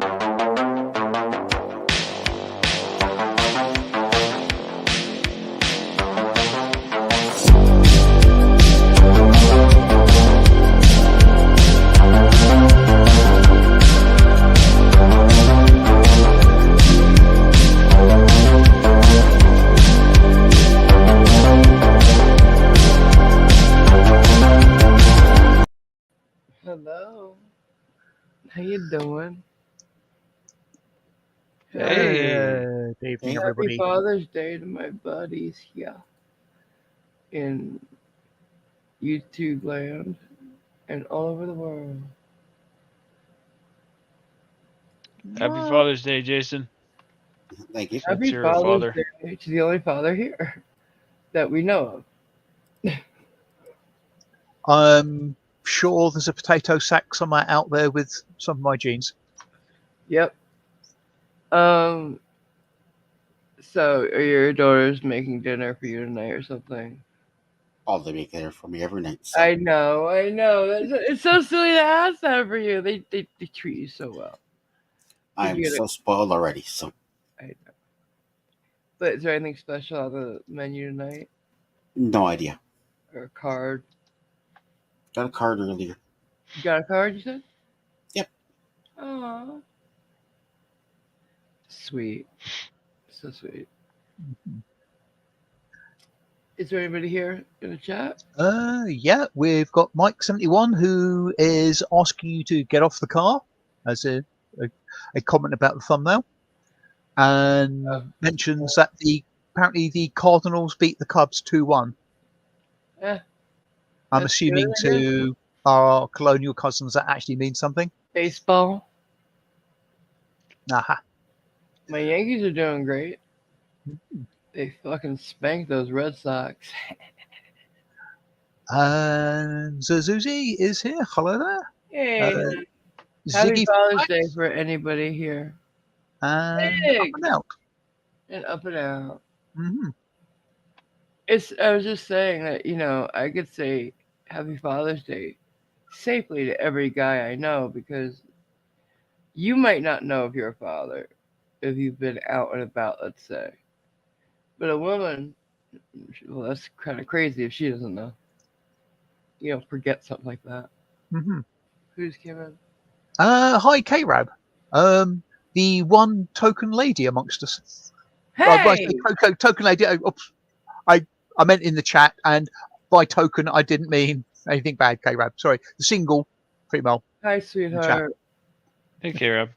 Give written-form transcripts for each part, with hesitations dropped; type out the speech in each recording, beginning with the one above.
Hello. How you doing? Hey. Good evening, Happy everybody. Father's Day to my buddies here in YouTube land and all over the world. Happy Father's Day, Jason. Thank you. Since Happy you're a Father's father. Day to the only father here that we know of. I'm sure there's a potato sack somewhere out there with some of my jeans. Yep. So are your daughters making dinner for you tonight or something? Oh, they make dinner for me every night. So I know. It's so silly to ask that for you. They treat you so well. I'm so spoiled already. So I know. But is there anything special on the menu tonight? no idea. Or a card? Got a card earlier. You got a card, you said? Yep. Aw. Sweet. So sweet. Is there anybody here in the chat? Yeah, we've got Mike71 who is asking you to get off the car as a comment about the thumbnail, and mentions that apparently the Cardinals beat the Cubs 2-1. Yeah. I'm assuming to our colonial cousins that actually means something. Baseball. Aha. My Yankees are doing great. They fucking spanked those Red Sox. And Zazuzi is here. Hello there. Hey. Ziggy Happy Father's Day for anybody here. and Big. up and out. And up and out. Mm-hmm. I was just saying that, I could say Happy Father's Day safely to every guy I know, because you might not know if you're a father if you've been out and about, let's say. But a woman, well, that's kind of crazy if she doesn't know. Forget something like that. Mm-hmm. Who's came in? Hi, K-Rab. The one token lady amongst us. Hey! Token lady. I meant in the chat, and by token, I didn't mean anything bad, K-Rab. Sorry. The single female. Hi, sweetheart. Hey, K-Rab.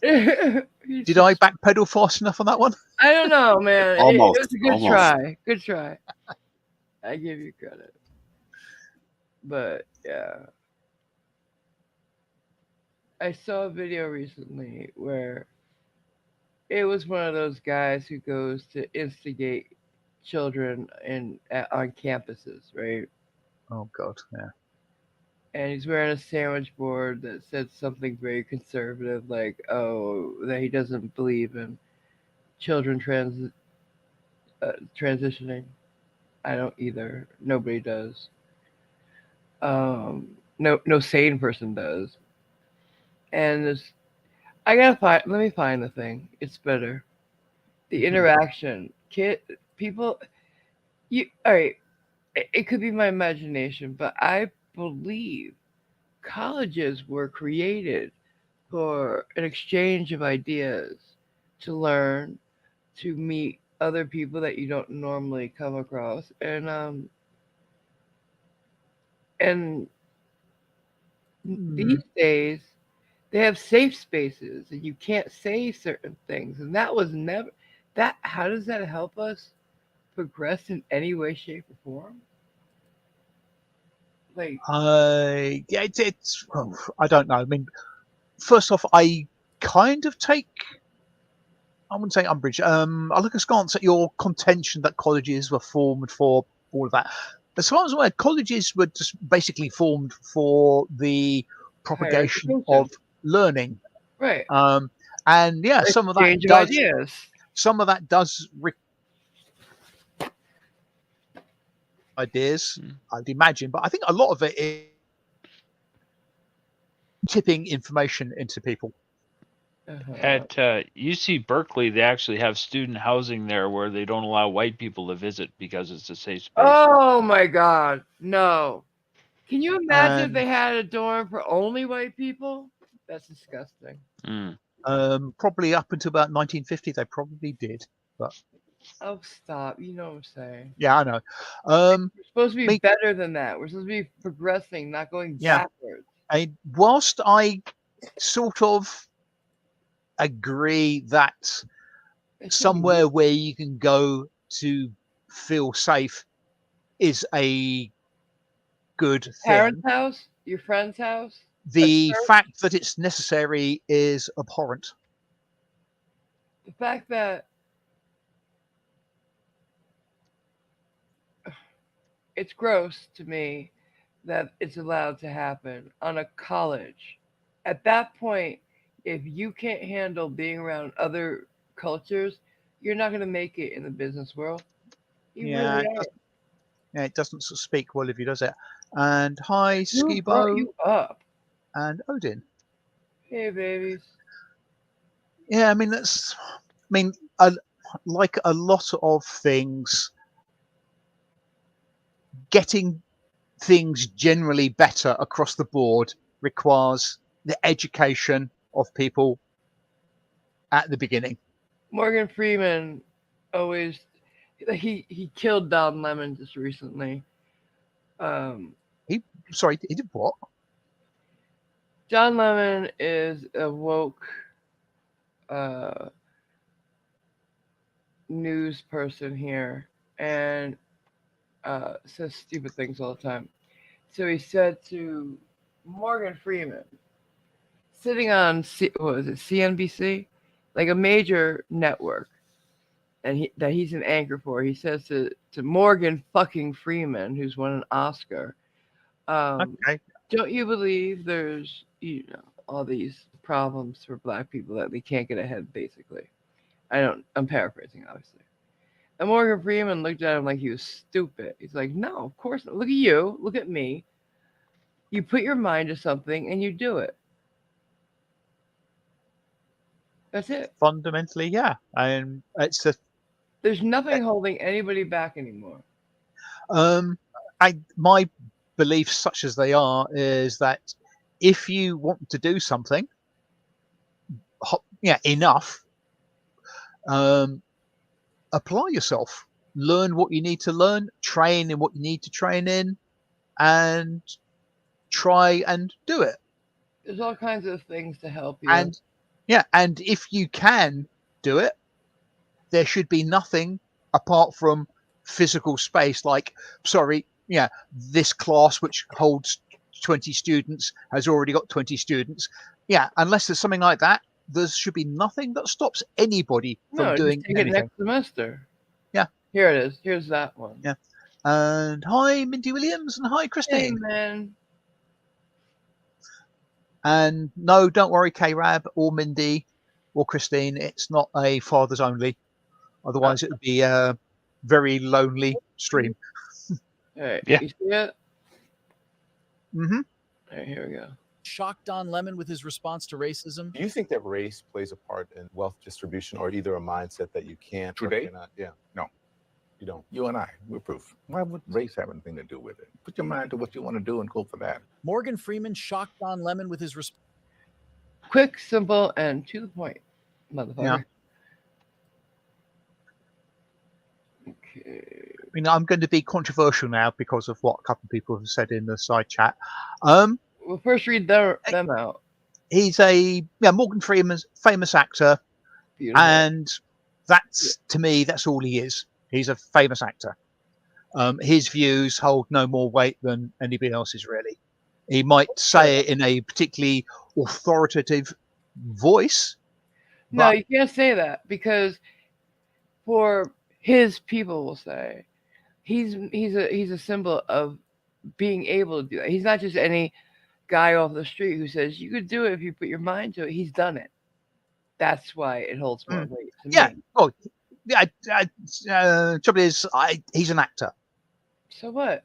Did I backpedal fast enough on that one? I don't know, man. Almost. It was a good try. Good try. I give you credit. But, yeah. I saw a video recently where it was one of those guys who goes to instigate children on campuses, right? Oh, God, yeah. And he's wearing a sandwich board that said something very conservative, like, that he doesn't believe in children transitioning. I don't either. Nobody does. No sane person does. And let me find the thing. It's better. The interaction, people. All right. It could be my imagination, but I believe colleges were created for an exchange of ideas, to learn, to meet other people that you don't normally come across, and these days they have safe spaces and you can't say certain things, and that was never that. How does that help us progress in any way, shape, or form? Like, yeah, it's I don't know. I mean, first off, I kind of take, I wouldn't say umbrage. I look askance at your contention that colleges were formed for all of that. As far as I'm aware, colleges were just basically formed for the propagation of learning. Right. And yeah, some of that does. Ideas. Some of that does. Ideas, I'd imagine, but I think a lot of it is tipping information into people. Uh-huh. At UC Berkeley, they actually have student housing there where they don't allow white people to visit because it's a safe space. Oh my God, no! Can you imagine if And they had a dorm for only white people? That's disgusting. Mm. probably up until about 1950, they probably did. But Oh, stop! You know what I'm saying. yeah, I know. Um, We're supposed to be me, better than that. We're supposed to be progressing, not going yeah. backwards. Whilst I sort of agree that It should be somewhere where you can go to feel safe is a good parents' thing, house, your friend's house, a the church. fact that it's necessary is abhorrent. The fact that it's gross to me that it's allowed to happen on a college. At that point, if you can't handle being around other cultures, you're not going to make it in the business world. You Yeah, really are. it doesn't sort of speak well of you, does it? And hi, Who brought Skibo you up? and Odin. Hey, babies. Yeah, I mean that's. I mean, a, like a lot of things, getting things generally better across the board requires the education of people at the beginning. Morgan Freeman always he killed Don Lemon just recently. Um, He did what? John Lemon is a woke uh, news person here and says stupid things all the time. So he said to Morgan Freeman, sitting on what was it CNBC, like a major network, and that he's an anchor for. He says to Morgan fucking Freeman, who's won an Oscar, Okay. don't you believe there's all these problems for black people that they can't get ahead basically. I'm paraphrasing obviously. And Morgan Freeman looked at him like he was stupid. He's like, no, of course not. Look at you, look at me. You put your mind to something and you do it. That's it. Fundamentally, yeah, and it's a. There's nothing holding anybody back anymore. Um, my beliefs, such as they are, is that if you want to do something, enough, um, apply yourself, learn what you need to learn, train in what you need to train in, and try and do it. There's all kinds of things to help you. And and if you can do it, there should be nothing apart from physical space. Like, sorry, this class which holds 20 students has already got 20 students. Yeah, unless there's something like that, there should be nothing that stops anybody from No, doing just take it anything. next semester. Yeah. Here it is. Here's that one. Yeah. And hi, Mindy Williams, and hi, Hey, Christine. man. And no, don't worry, K-Rab or Mindy or Christine. It's not a fathers only. Otherwise, it would be a very lonely stream. All right. Yeah. You see it? Mm-hmm. All right, here we go. Shocked Don Lemon with his response to racism. Do you think that race plays a part in wealth distribution, or either a mindset that you can't? Today? Yeah. No. You don't. You and I, we're proof. Why would race have anything to do with it? Put your mind to what you want to do and go for that. Morgan Freeman shocked Don Lemon with his response. Quick, simple, and to the point, motherfucker. Yeah. Okay. I mean, I'm going to be controversial now because of what a couple of people have said in the side chat. We'll first read them out. He's a Morgan Freeman's famous actor, Beautiful. and that's to me that's all he is. He's a famous actor. His views hold no more weight than anybody else's, really. He might say it in a particularly authoritative voice. No, but- you can't say that because for his people will say he's a symbol of being able to do that. He's not just any guy off the street who says you could do it if you put your mind to it. He's done it. That's why it holds more weight to Yeah. me. Oh, yeah. Trouble is, he's an actor. So what?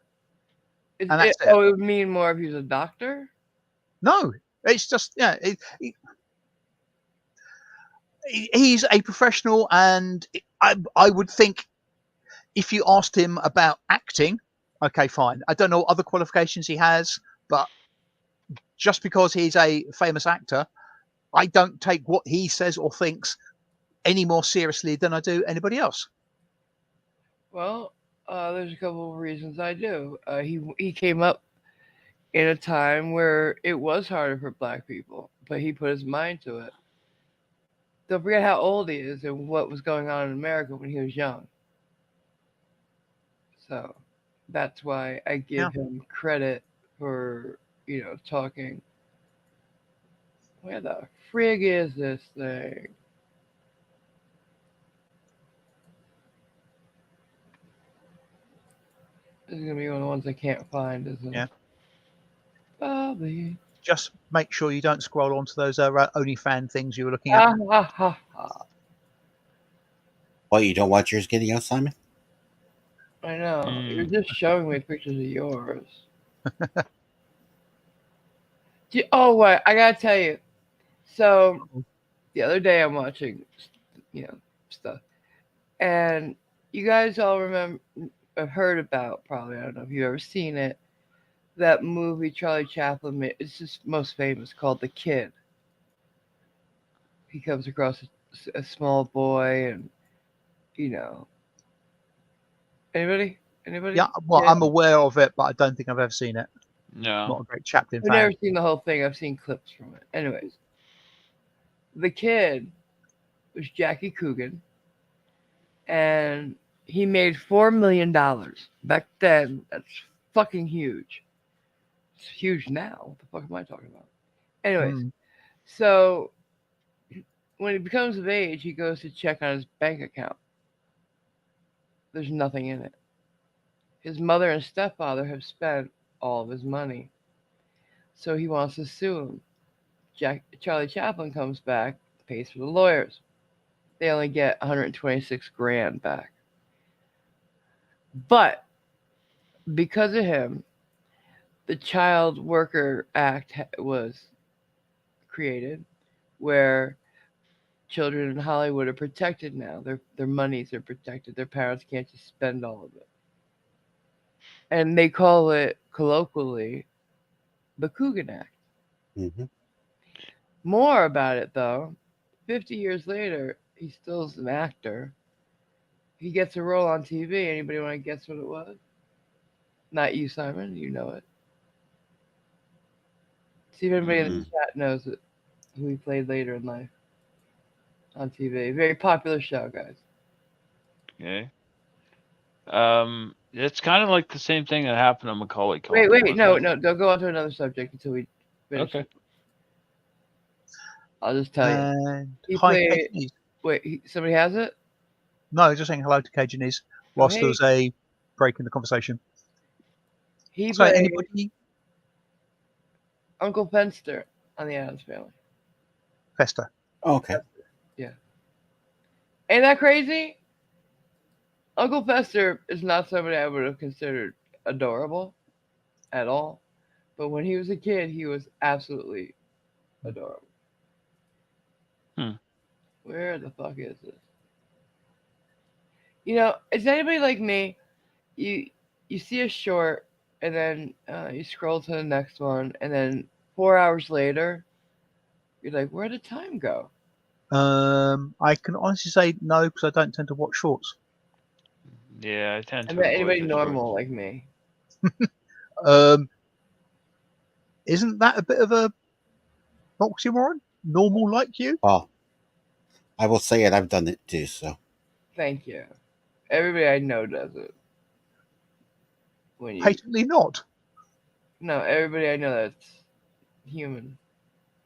And that's it. Oh, it would mean more if he was a doctor? No, it's just He's a professional, and I would think if you asked him about acting, okay, fine. I don't know what other qualifications he has, but just because he's a famous actor, I don't take what he says or thinks any more seriously than I do anybody else. Well, there's a couple of reasons I do. He came up in a time where it was harder for black people, but he put his mind to it. Don't forget how old he is and what was going on in America when he was young. So that's why I Yeah. give him credit for, talking. Where the frig is this thing? This is gonna be one of the ones I can't find, isn't Yeah. it? Bobby. Just make sure you don't scroll onto those OnlyFans things you were looking at. Ah ha ha ha. Well, you don't want yours getting out, Simon? I know. You're Mm. just showing me pictures of yours. Oh, what? I gotta tell you. So the other day I'm watching, stuff, and you guys all remember, have heard about, probably, I don't know if you've ever seen it, that movie Charlie Chaplin made. It's his most famous, called The Kid. He comes across a small boy, and you know, anybody, Yeah, well, Yeah. I'm aware of it, but I don't think I've ever seen it. No. Not a great Chaplin I've fan. never seen the whole thing. I've seen clips from it. Anyways, The Kid was Jackie Coogan, and he made $4 million back then. That's fucking huge. It's huge now. What the fuck am I talking about? Anyways, Hmm. so when he becomes of age, he goes to check on his bank account. There's nothing in it. His mother and stepfather have spent all of his money, so he wants to sue him. Charlie Chaplin comes back, pays for the lawyers. They only get 126 grand back. But because of him, the Child Worker Act was created, where children in Hollywood are protected now. Their monies are protected. Their parents can't just spend all of it. And they call it colloquially the Coogan Act. Mm-hmm. More about it though. 50 years later, he still's an actor. He gets a role on TV. Anybody want to guess what it was? Not you, Simon. You know it. See if anybody in the Mm. chat knows it. Who he played later in life on TV. Very popular show, guys. Okay. It's kind of like the same thing that happened on Macaulay Wait, Culkin. wait, no, wasn't it? no. Don't go on to another subject until we finish. Okay. I'll just tell you. And He hi, played. Cajanese. Wait, somebody has it? No, just saying hello to Cajanese whilst there hey. was a break in the conversation. He So, played anybody? Uncle Fenster on the Addams Family. Fester. Okay. Yeah. Ain't that crazy? Uncle Fester is not somebody I would have considered adorable at all. But when he was a kid, he was absolutely adorable. Hmm. Where the fuck is this? You know, is anybody like me? You see a short, and then you scroll to the next one, and then 4 hours later, you're like, where did time go? I can honestly say no because I don't tend to watch shorts. Yeah, I tend I to mean, avoid anybody the normal shorts. like me? Isn't that a bit of a oxymoron? Normal like you? Well, I will say it. I've done it too. So Thank you. Everybody I know does it. When you Patently not. No, everybody I know that's human,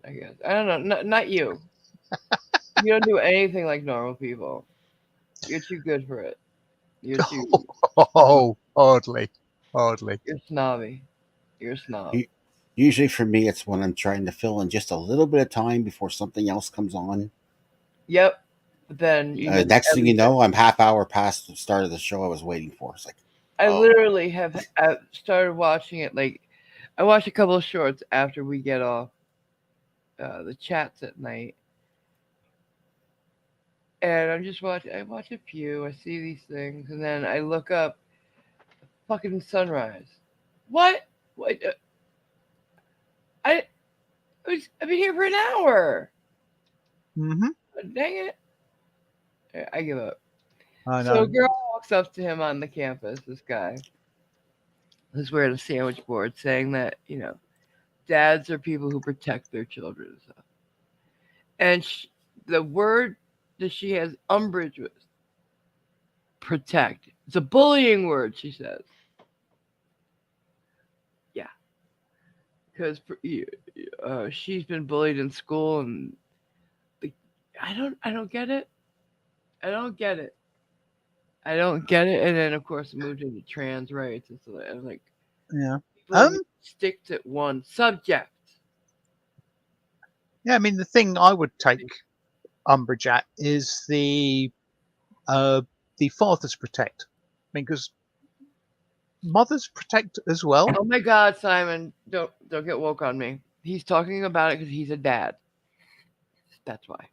I guess. I don't know. Not you. You don't do anything like normal people. You're too good for it. You're too. Oh, hardly. Hardly. You're snobby. You're a snob. usually for me, it's when I'm trying to fill in just a little bit of time before something else comes on. Yep. But then you miss Next thing you everything. know, I'm half hour past the start of the show I was waiting for. It's like, I oh. literally have started watching it. Like, I watch a couple of shorts after we get off the chats at night, And I'm just watching. I watch a few. I see these things, and then I look up fucking sunrise. What? What? I I've been here for an hour. Mm-hmm. Dang it! I give up. I So know. a girl walks up to him on the campus. This guy who's wearing a sandwich board, saying that dads are people who protect their children and stuff. And the word that she has umbrage with, protect. It's a bullying word, she says. Yeah, because she's been bullied in school, and the, I don't get it. I don't get it. I don't get it. And then of course it moved into trans rights and so I was like, Yeah. people need to stick to one subject. Yeah. I mean, the thing I would take umbrage at is the fathers protect. I mean, because mothers protect as well. Oh my God, Simon, don't get woke on me. He's talking about it because he's a dad. That's why.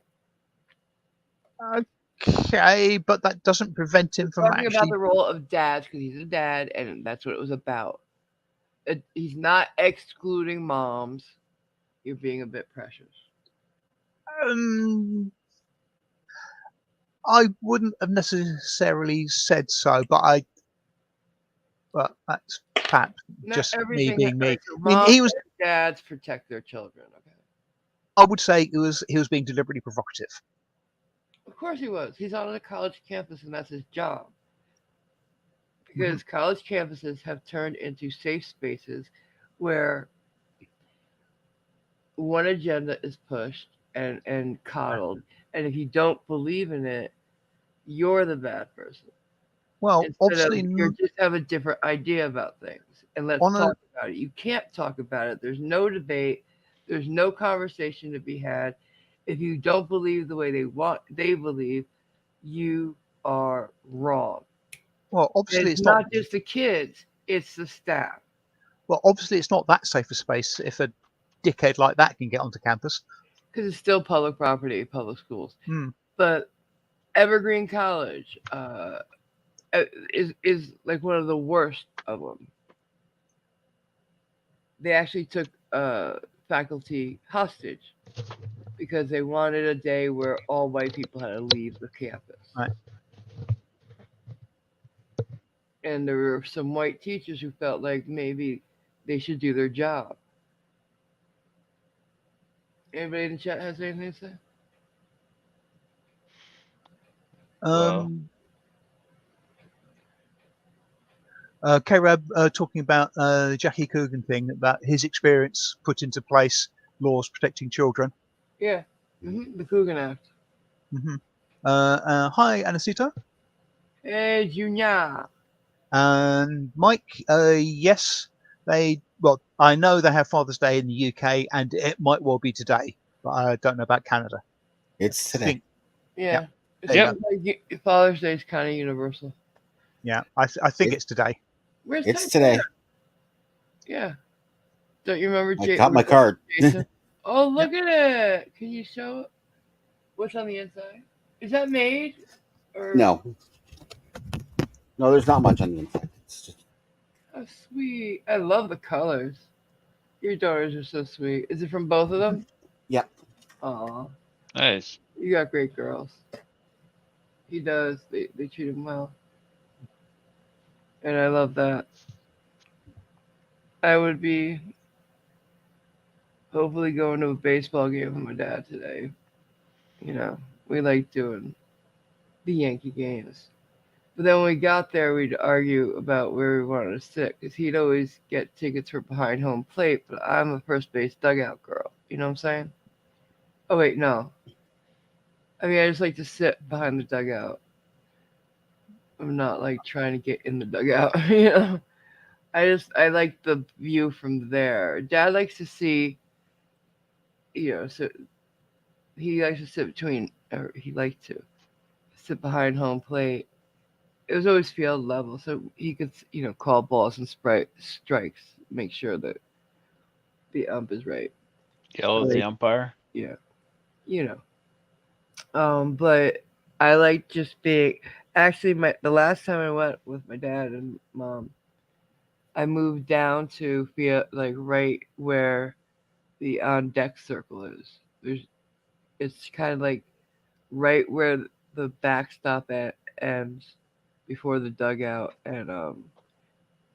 Okay, but that doesn't prevent him He's from talking about actually. the role of dads because he's a dad, and that's what it was about. He's not excluding moms. You're being a bit precious. Um, I wouldn't have necessarily said so, but that's perhaps Not just me everything. being me. Right, so I mean, moms he was. and dads protect their children. Okay. I would say he was being deliberately provocative. Of course he was. He's on a college campus, and that's his job. Mm-hmm. Because college campuses have turned into safe spaces where one agenda is pushed and coddled, and if you don't believe in it, you're the bad person. Well, Instead of obviously, you just have a different idea about things, and let's on a talk about it. You can't talk about it. There's no debate. There's no conversation to be had. If you don't believe the way they believe, you are wrong. well, And obviously it's it's not. not just the kids; it's the staff. Well, obviously it's not that safe a space if a dickhead like that can get onto campus. Because it's still public property, public schools. Hmm. But Evergreen College is like one of the worst of them. They actually took faculty hostage because they wanted a day where all white people had to leave the campus. Right. And there were some white teachers who felt like maybe they should do their job. Anybody in the chat has anything to say? Well, K-Rab talking about the Jackie Coogan thing, about his experience put into place laws protecting children. Yeah. The Coogan Act. Mm-hmm. Hi, Anacita. Hey, Junior. And Mike, yes, well, I know they have Father's Day in the UK, and it might well be today, but I don't know about Canada. It's I today. think, Yeah. There you It seems like Father's Day is kind of universal. yeah, I think it's today. Where's It's Type today. Bear? Yeah. Don't you remember I got my card. Jason? Oh, look at it. Can you show what's on the inside? Is that made? Or No. No, there's not much on the inside. It's just Oh, sweet. I love the colors. Your daughters are so sweet. Is it from both of them? Yeah. Aw. nice. You got great girls. He does. They treat him well. And I love that. I would be hopefully going to a baseball game with my dad today. We like doing the Yankee games. But then when we got there, we'd argue about where we wanted to sit because he'd always get tickets for behind home plate, but I'm a first base dugout girl. You know what I'm saying? Oh, wait, no. I mean, I just like to sit behind the dugout. I'm not like trying to get in the dugout, I like the view from there. Dad likes to see, so he likes to sit or he liked to sit behind home plate. It was always field level, so he could, call balls and strikes, make sure that the ump is right. Yell at the umpire. Yeah, you know. But I like just being. Actually, the last time I went with my dad and mom, I moved down to feel like right where the on deck circle is. There's, it's kind of like right where the backstop ends before the dugout, and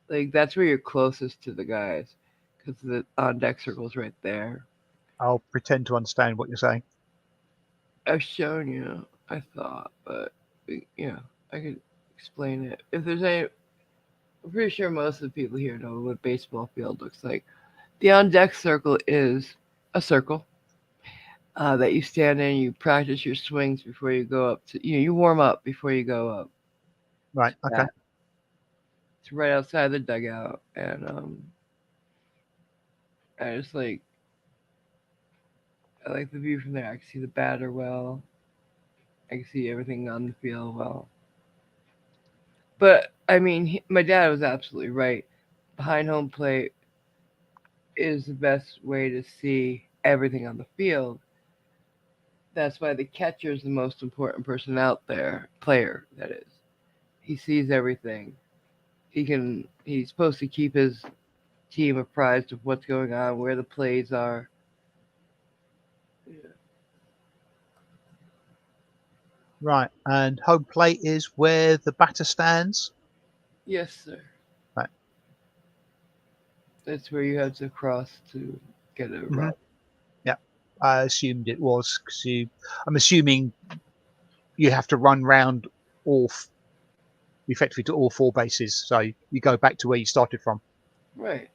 like that's where you're closest to the guys, because the on deck circle's right there. I'll pretend to understand what you're saying. I've shown you, I thought, but yeah, I could explain it. If there's any, I'm pretty sure most of the people here know what a baseball field looks like. The on deck circle is a circle that you stand in. You practice your swings before you go up to. You warm up before you go up. Right. To Okay. bat. It's right outside the dugout, and I just like I like the view from there. I can see the batter well. I can see everything on the field well. But I mean, my dad was absolutely right. Behind home plate is the best way to see everything on the field. That's why the catcher is the most important person out there, player that is. He sees everything. He's supposed to keep his team apprised of what's going on, where the plays are. Right. And home plate is where the batter stands. Yes, sir. Right. That's where you have to cross to get a Mhm. run. Yeah. I assumed it was because I'm assuming you have to run round all effectively to all four bases, so you go back to where you started from. Right.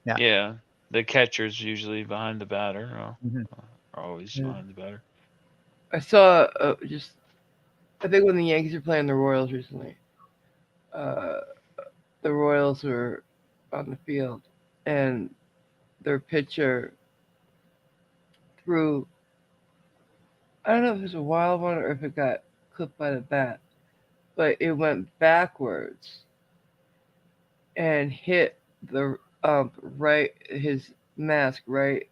Yeah. Yeah, the catcher's usually behind the batter. Mhm. Or always Yeah. behind the batter. I saw just I think when the Yankees were playing the Royals recently, uh, the Royals were on the field, and their pitcher threw. I don't know if it was a wild one or if it got clipped by the bat, but it went backwards and hit the right his mask right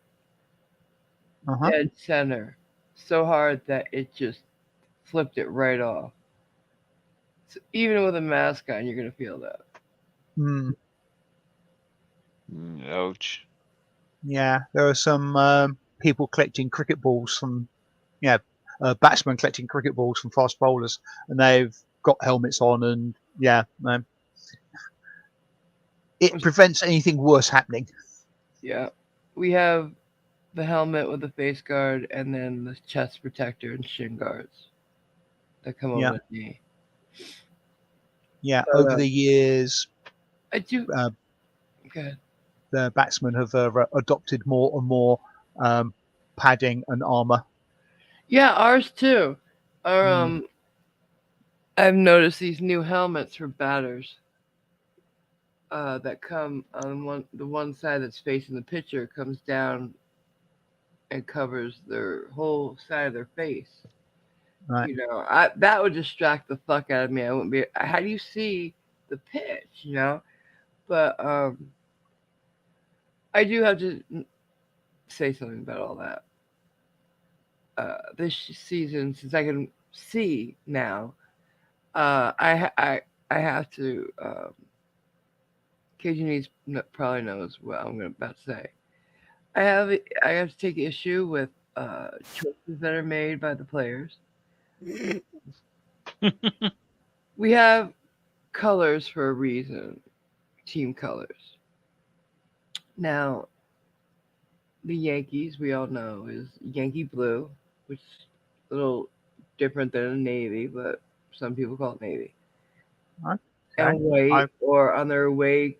Uh-huh. dead center so hard that it just flipped it right off. So even with a mask on, you're gonna feel that. Mm. Ouch. Yeah, there are some people collecting cricket balls from, batsmen collecting cricket balls from fast bowlers, and they've got helmets on, and it prevents anything worse happening. Yeah, we have the helmet with the face guard, and then the chest protector and shin guards that come Yeah, over the knee. yeah. But Over the years, I do. uh, Good. the batsmen have adopted more and more um, padding and armor. Yeah, ours too. Our Mm. I've noticed these new helmets for batters that come on the one side that's facing the pitcher comes down and covers their whole side of their face. Right. That would distract the fuck out of me. I wouldn't be. How do you see the pitch? But I do have to say something about all that. This season, since I can see now, I have to. KG needs probably knows what I'm about to say. I have to take issue with choices that are made by the players. We have colors for a reason, team colors. Now, the Yankees, we all know, is Yankee blue, which is a little different than a navy, but some people call it navy. Okay. And white, I or on their away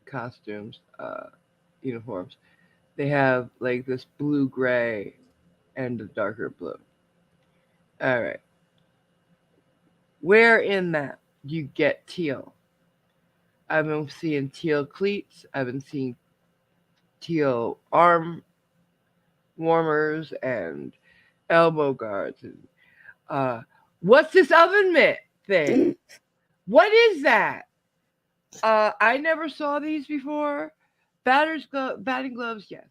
costumes, uniforms, they have like this blue gray and a darker blue. All right. Where in that do you get teal? I've been seeing teal cleats. I've been seeing teal arm warmers and elbow guards. And what's this oven mitt thing? What is that? I never saw these before. Batting gloves, yes.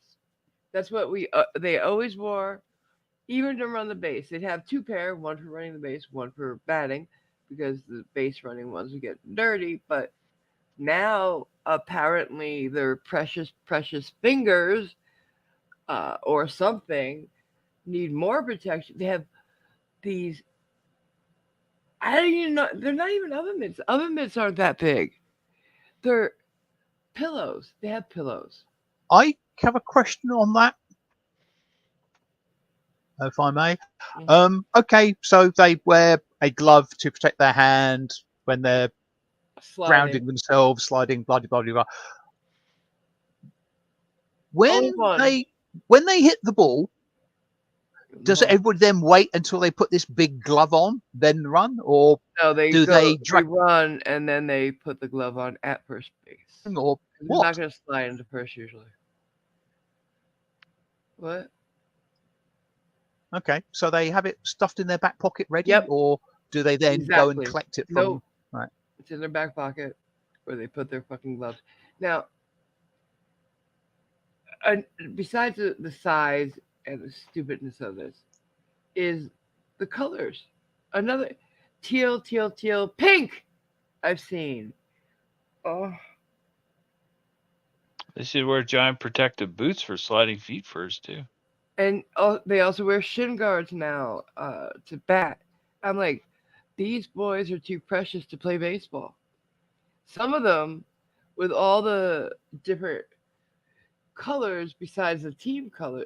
That's what they always wore even to run the base. They'd have two pair, one for running the base, one for batting, because the base running ones would get dirty. But now apparently their precious fingers or something need more protection. They have these. I don't even know. They're not even oven mitts. Oven mitts aren't that big. They're pillows. They have pillows. I have a question on that, if I may. Mhm. Okay, so they wear a glove to protect their hand when they're Sliding. grounding themselves, sliding, blah blah blah blah. Only one. When they hit the ball, does Ball. everybody then wait until they put this big glove on, then run, or No, they do go. they They drag run and then they put the glove on at first base. or They're what? not going to slide into first usually. What? Okay, so they have it stuffed in their back pocket ready, Yep. or do they then go and Exactly. collect it Nope. from? Right. It's in their back pocket where they put their fucking gloves. Now, uh, besides the size and the stupidness of this, is the colors. Another teal, pink. I've seen. Oh, They should wear giant protective boots for sliding feet first too. and they also wear shin guards now to bat. I'm like, these boys are too precious to play baseball. Some of them, with all the different colors besides the team color,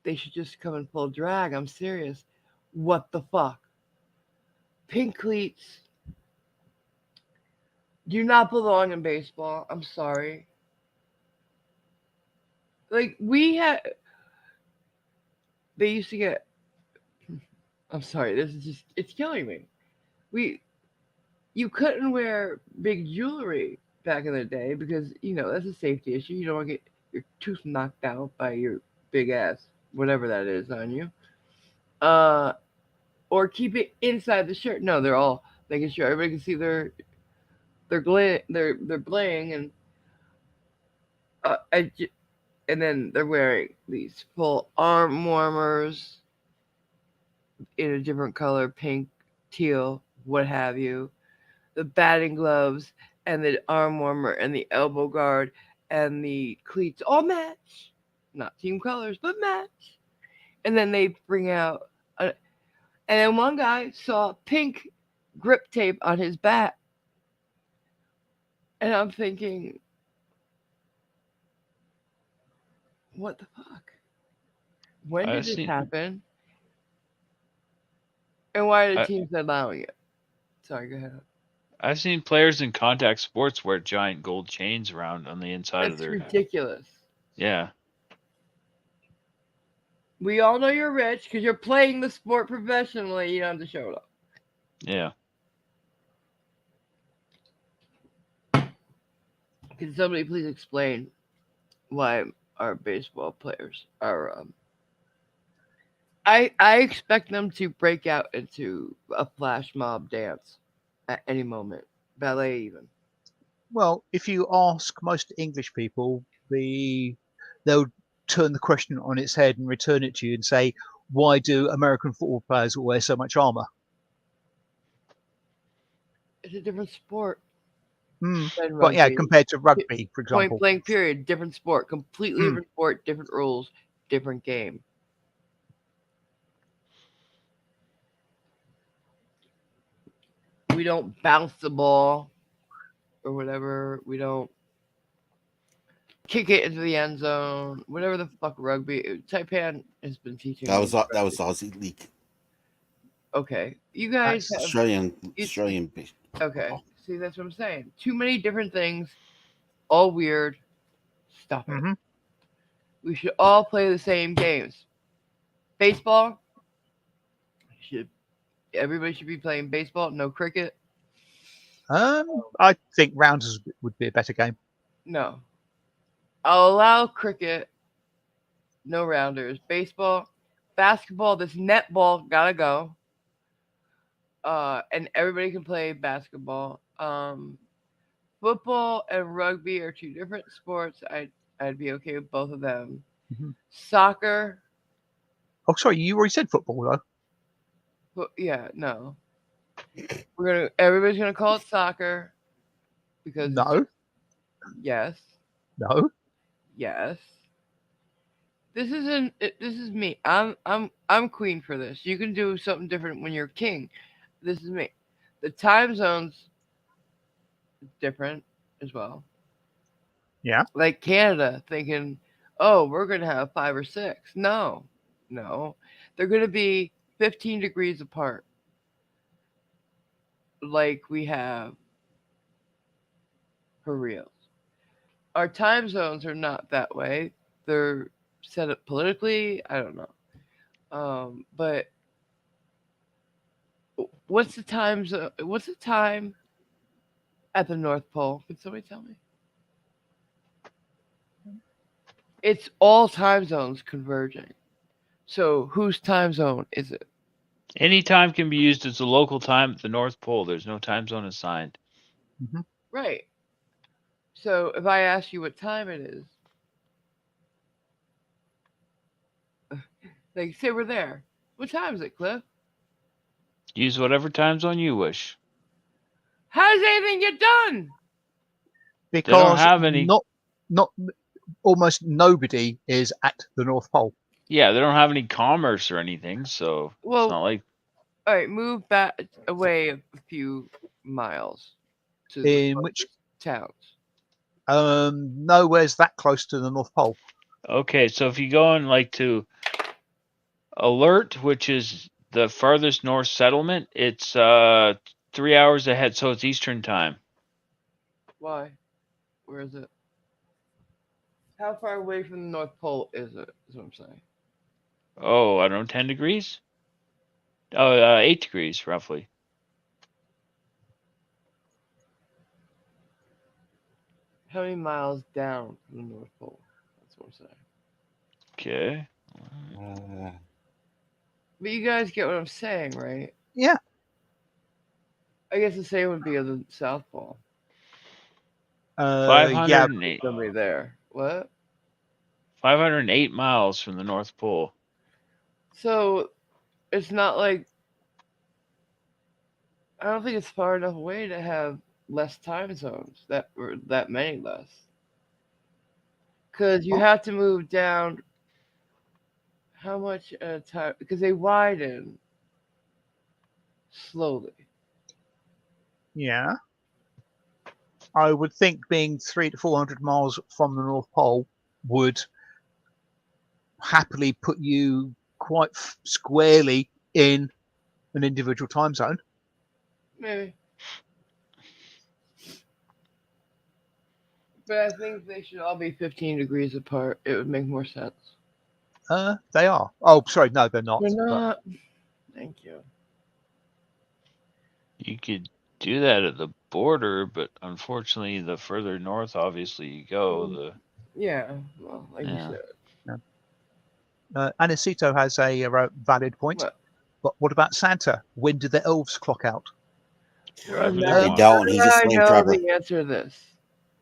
they should just come in full drag. I'm serious. What the fuck? Pink cleats do not belong in baseball. I'm sorry. Like we had, they used to get. I'm sorry. This is just—it's killing me. We You couldn't wear big jewelry back in the day because that's a safety issue. You don't want to get your tooth knocked out by your big ass, whatever that is on you. Uh, or keep it inside the shirt. No, they're all making sure everybody can see their bling, and uh, I, j- and then they're wearing these full arm warmers in a different color, pink, teal, what have you. The batting gloves and the arm warmer and the elbow guard and the cleats all match. Not team colors, but match. And then they bring out, and then one guy saw pink grip tape on his bat. And I'm thinking, what the fuck? When did I've this seen happen? And why are the I, teams allowing it? Sorry, go ahead. I've seen players in contact sports wear giant gold chains around on the inside of That's their. ridiculous. Yeah. We all know you're rich because you're playing the sport professionally. You don't have to show it up. Yeah. Can somebody please explain why our baseball players are? I expect them to break out into a flash mob dance at any moment, ballet even. Well, if you ask most English people, they'll turn the question on its head and return it to you and say, "Why do American football players wear so much armor?" It's a different sport Hmm. than But yeah, rugby. compared to P- rugby, for Point example. blank. Period. Different sport. Completely Hmm. different sport. Different rules. Different game. We don't bounce the ball or whatever. We don't kick it into the end zone. Whatever the fuck rugby. Taipan has been teaching That me was that rugby. was Aussie League, Okay, you guys That's have you, Australian. okay. Football. See, that's what I'm saying. Too many different things, all weird. Stop it. hmm We should all play the same games. Baseball should everybody should be playing baseball. No cricket. I think rounders would be a better game. No. I'll allow cricket. No rounders. Baseball, basketball. This netball gotta go. And everybody can play basketball. Football and rugby are two different sports. I'd be okay with both of them. hmm Soccer, Oh, sorry, you already said football though. But yeah, no. Everybody's gonna call it soccer because No, yes, no. yes. This is me. I'm queen for this. You can do something different when you're king. This is me. The time zones different as well. Yeah. Like Canada thinking, oh, we're gonna have 5 or 6. No, no, they're gonna be 15 degrees apart, like we have for real. Our time zones are not that way. They're set up politically. I don't know. But what's the time zone? What's the time at the North Pole? Can somebody tell me? It's all time zones converging. So whose time zone is it? Any time can be used as a local time at the North Pole. There's no time zone assigned. Hmm. Right. So if I ask you what time it is, like say we're there. What time is it, Cliff? Use whatever time zone you wish. How does anything get done? Because have any- not almost nobody is at the North Pole. Yeah, they don't have any commerce or anything, so Well, it's not like all right, move back away a few miles to In which towns. nowhere's that close to the North Pole. okay. So if you go in like to Alert, which is the farthest north settlement, it's 3 hours ahead, so it's Eastern time. Why? Where is it? How far away from the North Pole is it? Is what I'm saying. Oh, I don't know, 10 degrees? Oh, 8 degrees roughly. How many miles down from the North Pole? That's what I'm saying. Okay. But you guys get what I'm saying, right? Yeah. I guess the same would be of the South Pole. Yeah. 508. Somebody there. What? 508 miles from the North Pole. So it's not like I don't think it's far enough away to have less time zones or that many less. Because you have to move down how much at a time? Because they widen slowly. Yeah. I would think being 300 to 400 miles from the North Pole would happily put you quite squarely in an individual time zone. Maybe. But I think they should all be 15 degrees apart. It would make more sense. They are. Oh, sorry, no, they're not. They're but- not. Thank you. You could do that at the border, but unfortunately, the further north, obviously, you go, the Yeah, well, like you Yeah. said. Anacito has a valid point. What? But what about Santa? When do the elves clock out? Wherever they They want. don't. He's a I slave know driver. the answer to this.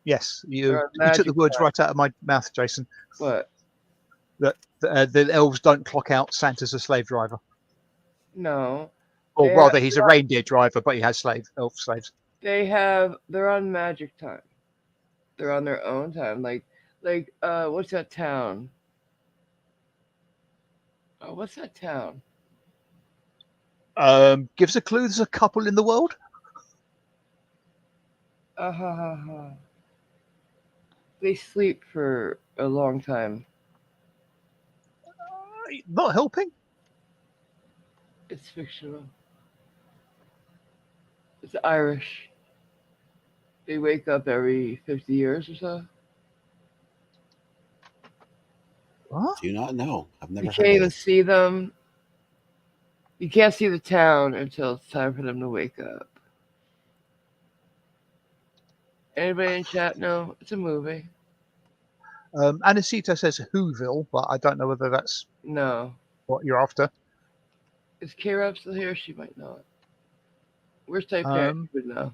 Yes, you They're on took the magic words time. right out of my mouth, Jason. What? The elves don't clock out. Santa's a slave driver. No. Or They rather, have- he's a reindeer driver, but he has elf slaves. They're on magic time. They're on their own time. Like what's that town? Oh, what's that town? Give us a clue. There's a couple in the world. Ha ha ha. They sleep for a long time. Not helping. It's fictional. It's Irish. They wake up every 50 years or so. What? Do not know. I've never You heard can't of even this. see them. You can't see the town until it's time for them to wake up. Anybody in chat know? It's a movie. Anacito says Whoville, but I don't know whether that's No. what you're after. Is K-Rob still here? She might know it. Where's Taipei? She would know.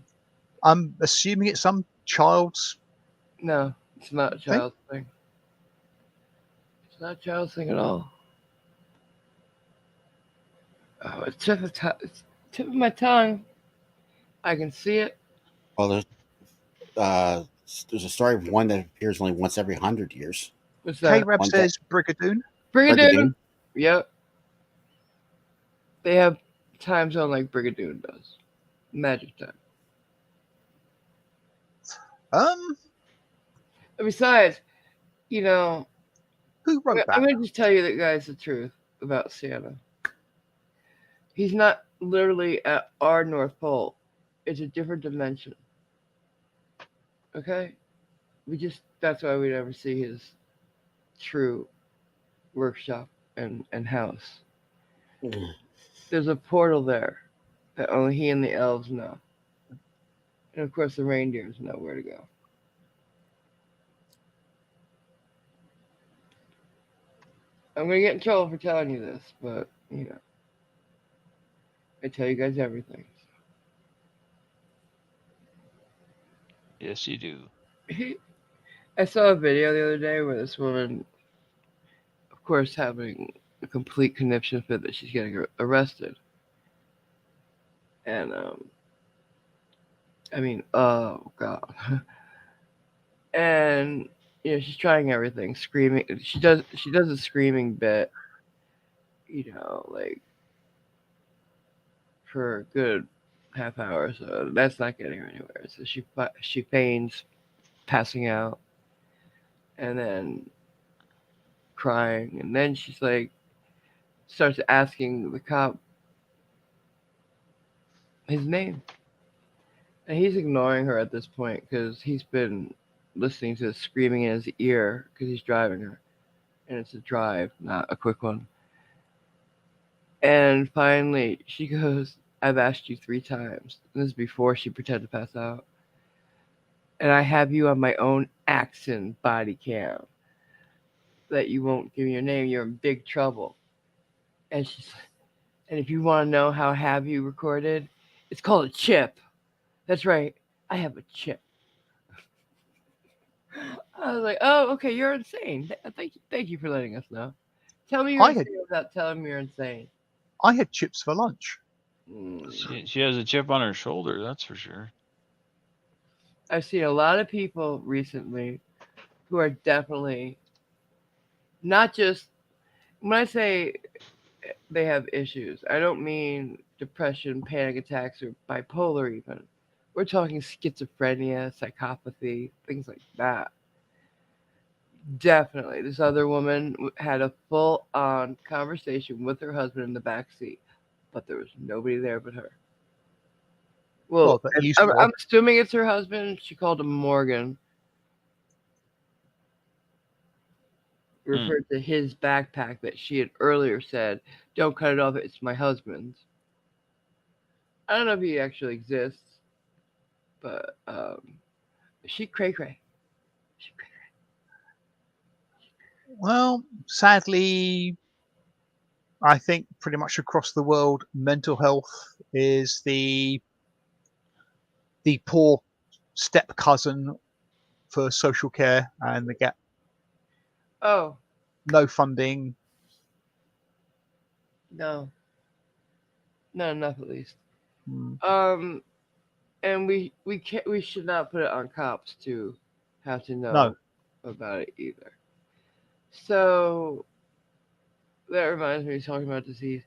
I'm assuming it's some child's. No, it's not a Thing? child's thing. It's not a child's thing at all. Oh, it's tip of my tongue. I can see it. Well, there's a story of one that appears only once every 100 years. What's K that? Reb One that says Brigadoon. Brigadoon. Brigadoon. Yep. They have time zone like Brigadoon does. Magic time. Um, And besides, you know, who wrote I'm that? gonna just tell you that guys the truth about Santa. He's not literally at our North Pole. It's a different dimension. Okay? That's why we never see his true workshop and house. There's a portal there that only he and the elves know. And of course the reindeers know where to go. I'm gonna get in trouble for telling you this, but I tell you guys everything. Yes, you do. I saw a video the other day where this woman, of course, having a complete conniption fit that she's getting arrested. And I mean, oh god. And she's trying everything, screaming. She does a screaming bit, like for a good half hour. So that's not getting her anywhere. So she feigns passing out, and then crying, and then she's like starts asking the cop his name, and he's ignoring her at this point because he's been listening to screaming in his ear because he's driving her, and it's a drive, not a quick one. And finally, she goes, "I've asked you 3 times." And this is before she pretended to pass out. "And I have you on my own Axon body cam that you won't give me your name. You're in big trouble." And and if you want to know how I have you recorded, it's called a chip. That's right. I have a chip. I was like, "Oh, okay, you're insane. Thank you for letting us know. Tell me you're I had insane without telling me you're insane." I had chips for lunch. Mm. She has a chip on her shoulder, that's for sure. I've seen a lot of people recently who are definitely not just when I say they have issues, I don't mean depression, panic attacks, or bipolar even. We're talking schizophrenia, psychopathy, things like that. Definitely. This other woman had a full on conversation with her husband in the back seat, but there was nobody there but her. Well, Well, that and used I'm to. assuming it's her husband. She called him Morgan, Hmm. referred to his backpack that she had earlier said, "Don't cut it off, it's my husband's." I don't know if he actually exists, but she cray cray. She cray. Well, sadly, I think pretty much across the world, mental health is the poor step cousin for social care, and they get Oh no funding. no, not enough at least. Mm, Um, and we should not put it on cops to have to No, know about it either. So that reminds me of talking about disease.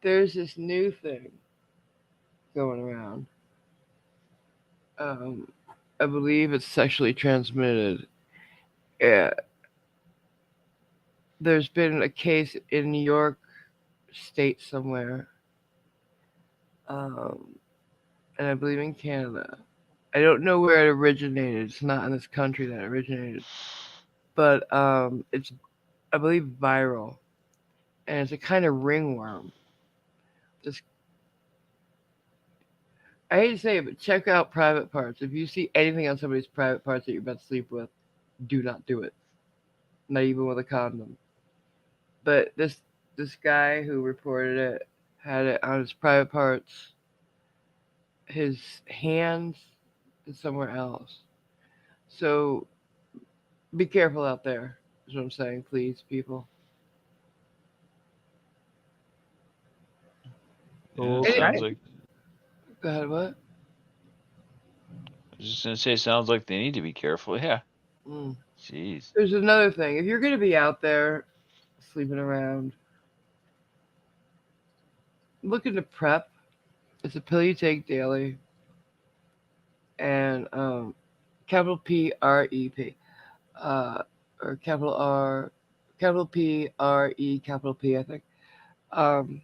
There's this new thing going around. Um, I believe it's sexually transmitted. Yeah, there's been a case in New York State somewhere, um, and I believe in Canada. I don't know where it originated. It's not in this country that it originated, but it's I believe viral, and it's a kind of ringworm. Just I hate to say it, but check out private parts. If you see anything on somebody's private parts that you're about to sleep with, do not do it. Not even with a condom. But this guy who reported it had it on his private parts, his hands, and somewhere else. So be careful out there. Is what I'm saying, please, people. Yeah, Okay. sounds like. Go ahead, what? I was just gonna say, sounds like they need to be careful. Yeah. Mm. Jeez. There's another thing. If you're going to be out there sleeping around, look into PrEP. It's a pill you take daily. And capital PREP. Uh, or capital PRE, capital P, I think. Um,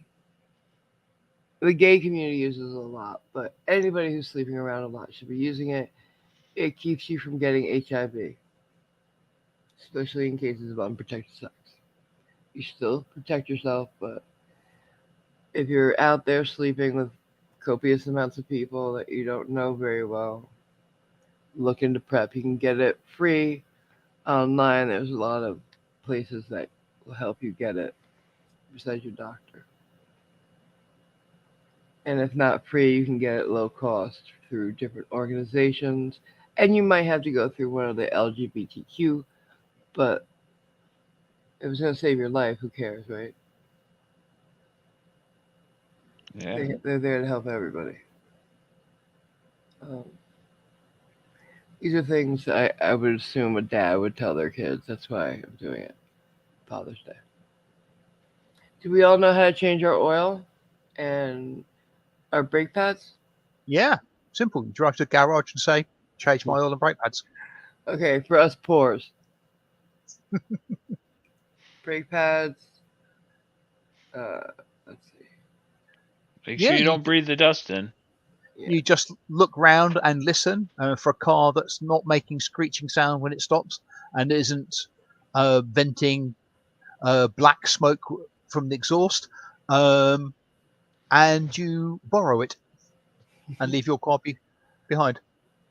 the gay community uses it a lot, but anybody who's sleeping around a lot should be using it. It keeps you from getting HIV, especially in cases of unprotected sex. You still protect yourself, but if you're out there sleeping with copious amounts of people that you don't know very well, look into PrEP. You can get it free online. There's a lot of places that will help you get it besides your doctor. And if not free, you can get it low cost through different organizations. And you might have to go through one of the LGBTQ, but if it's going to save your life, who cares, right? Yeah. They're there to help everybody. Um, these are things I would assume a dad would tell their kids. That's why I'm doing it. Father's Day. Do we all know how to change our oil and our brake pads? Yeah, simple. You drive to the garage and say, change my oil and brake pads. Okay, for us poors. Brake pads. Let's see. Make Yeah, sure you don't breathe the dust in. Yeah. you just look round and listen for a car that's not making screeching sound when it stops and isn't venting black smoke from the exhaust. And you borrow it and leave your car behind.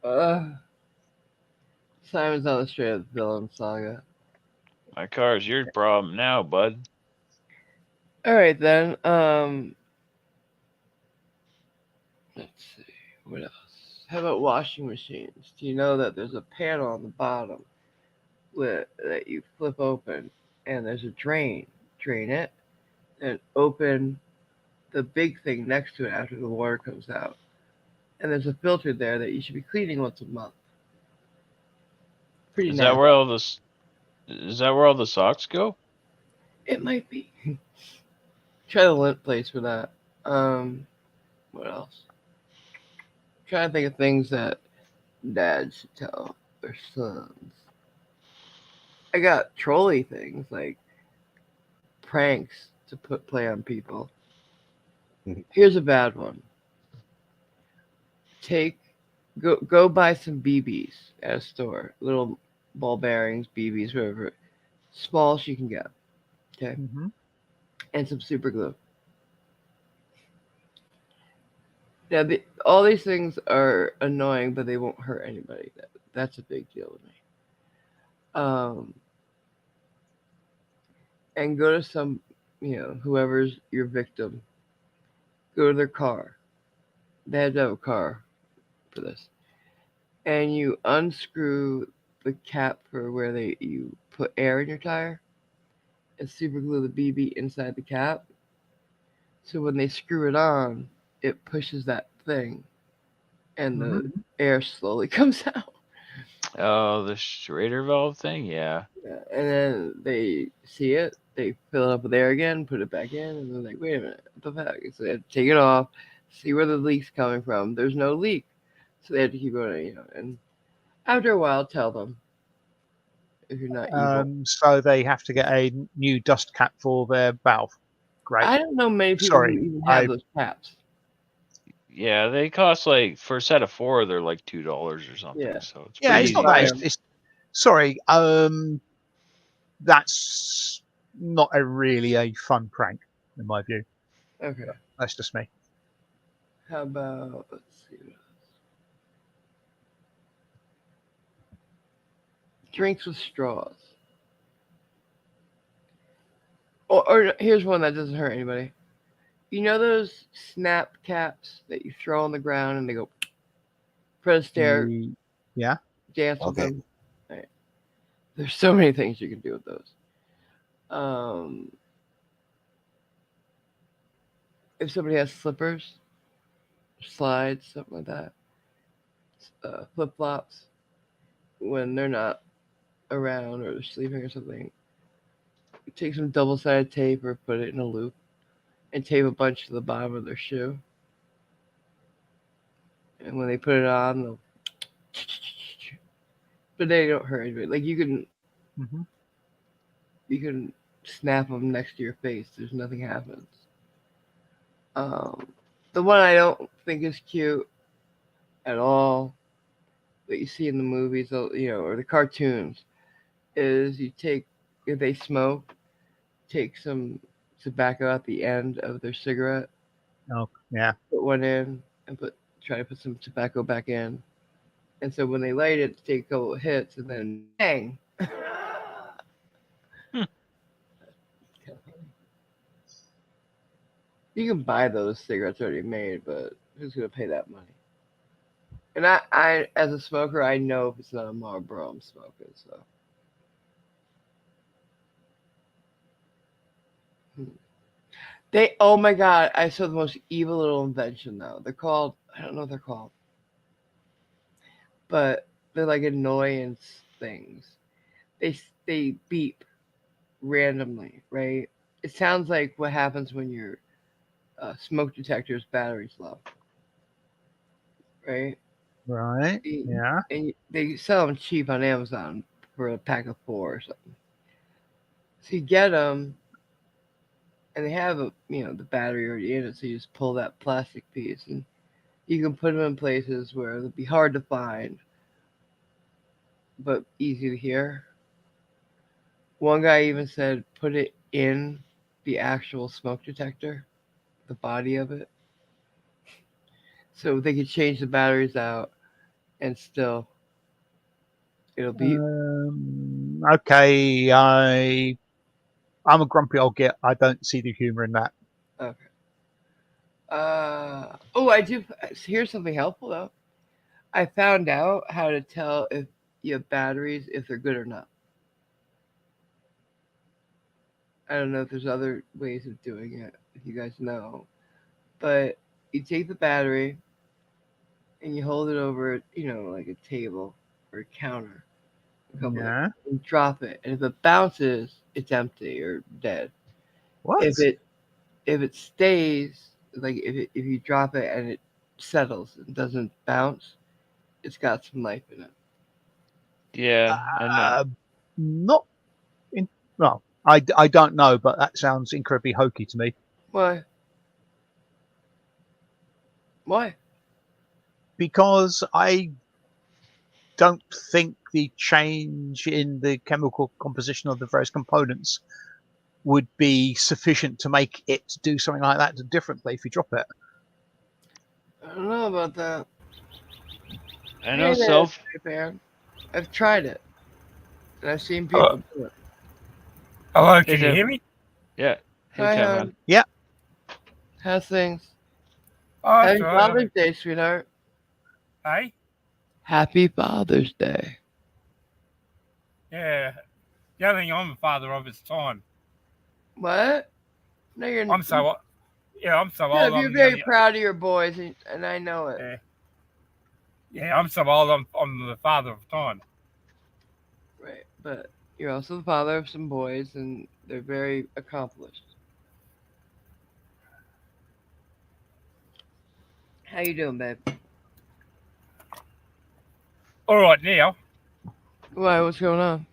Uh, Simon's on the straight of the villain saga. My car's your problem now, bud. All right then. Let's see. What else? How about washing machines? Do you know that there's a panel on the bottom that you flip open, and there's a drain. Drain it, and open the big thing next to it after the water comes out. And there's a filter there that you should be cleaning once a month. Pretty Is nasty. that where all this? Is that where all the socks go? It might be. Try the lint place for that. What else? Trying to think of things that dads should tell their sons. I got trolley things like pranks to play on people. Mhm. Here's a bad one. Go buy some BBs at a store. Little ball bearings, BBs, whatever. Small as you can get. Okay? Mm-hmm. And some super glue. Now, all these things are annoying, but they won't hurt anybody. That's a big deal to me. And go to some, whoever's your victim. Go to their car. They had to have a car for this. And you unscrew the cap for where you put air in your tire, and super glue the BB inside the cap. So when they screw it on, it pushes that thing, and Mm-hmm. the air slowly comes out. Oh, the Schrader valve thing. Yeah. Yeah, and then they see it, they fill it up with air again, put it back in, and they're like, "Wait a minute, what the heck?" So they have to take it off, see where the leak's coming from. There's no leak, so they have to keep going, and after a while, tell them if you're not evil. So they have to get a new dust cap for their valve. Great. I don't know many people who Sorry, even have those caps. Yeah, they cost like for a set of 4, they're like $2 or something. Yeah. So it's yeah, pretty it's not easy. that. buy to- 'em. It's sorry. That's not really a fun prank, in my view. Okay. That's just me. How about let's see. What else. Drinks with straws. Or here's one that doesn't hurt anybody. You know those snap caps that you throw on the ground and they go Fred Astaire Yeah. dance with Okay. them? Right. There's so many things you can do with those. if somebody has slippers, slides, something like that, flip flops, when they're not around or they're sleeping or something, take some double sided tape or put it in a loop and tape a bunch to the bottom of their shoe. And when they put it on, they'll. But they don't hurt anybody. Like Hmm. you can snap them next to your face. There's nothing happens. Um, the one I don't think is cute at all that you see in the movies, or the cartoons, is you take if they smoke, take some tobacco at the end of their cigarette, Oh, yeah. put one in, and try to put some tobacco back in, and so when they light it, take a couple of hits, and then bang. Hmm. You can buy those cigarettes already made, but who's gonna pay that money? And I as a smoker, I know if it's not a Marlboro I'm smoking. So Hmm. Oh my god, I saw the most evil little invention though. They're called, I don't know what they're called, but they're like annoyance things. They beep randomly, right? It sounds like what happens when your smoke detector's battery's low, right? Right. Yeah. And they sell them cheap on Amazon for a pack of 4 or something. So you get them, and they have the battery already in it. So you just pull that plastic piece, and you can put them in places where they'll be hard to find, but easy to hear. One guy even said put it in the actual smoke detector, the body of it, so they could change the batteries out, and still it'll beep. Okay. I'm a grumpy old git. I don't see the humor in that. Okay. Oh, I do. Here's something helpful though. I found out how to tell if you have batteries if they're good or not. I don't know if there's other ways of doing it, if you guys know. But you take the battery and you hold it over, like a table or a counter, a couple of, Yeah. and drop it. And if it bounces, it's empty or dead. What? If it stays, like if you drop it and it settles and doesn't bounce, it's got some life in it. Yeah, and Not in. Well, I don't know, but that sounds incredibly hokey to me. Why? Why? Because I don't think the change in the chemical composition of the various components would be sufficient to make it do something like that differently if you drop it. I don't know about that. I know Hey there, self. fan. I've tried it, and I've seen Hello, people do it. hello, Hey, can you hear Tim. me? Yeah. Hey, Hi, Tim, hon. man. Yeah. How's things? Oh, that's Happy all right. Father's Day, sweetheart. Hey, Happy Father's Day. yeah. The only thing I'm a father of is time. What? No, you're. I'm so, yeah, I'm so Yeah, old. you're I'm the very only, proud of your boys, and I know it. yeah, yeah. I'm so old. I'm the father of time. Right, but you're also the father of some boys, and they're very accomplished. How you doing, babe? All right, now. Why? What's going on?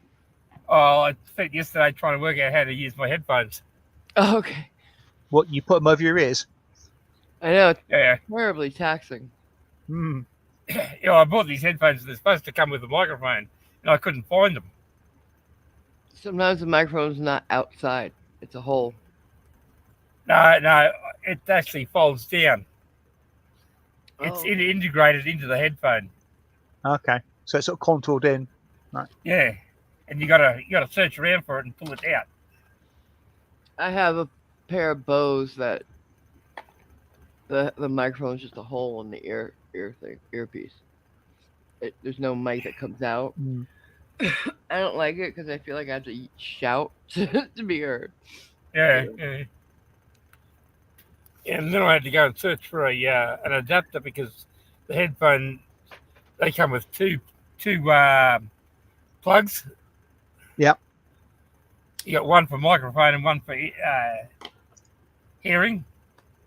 Oh, I spent yesterday trying to work out how to use my headphones. Oh, okay. What, you put them over your ears? I know it's Yeah, terribly taxing. Hmm. yeah. I bought these headphones. They're supposed to come with a microphone, and I couldn't find them. Sometimes the microphone's not outside; it's a hole. No, it actually folds down. It's Oh, integrated into the headphone. Okay. So it's sort of contoured in. Right. Yeah, and you gotta search around for it and pull it out. I have a pair of Bose that the microphone's just a hole in the earpiece. There's no mic that comes out. Mm. I don't like it because I feel like I have to shout to be heard. Yeah, yeah. and then I had to go and search for an adapter because the headphone they come with two plugs. Yep. You got one for microphone and one for hearing.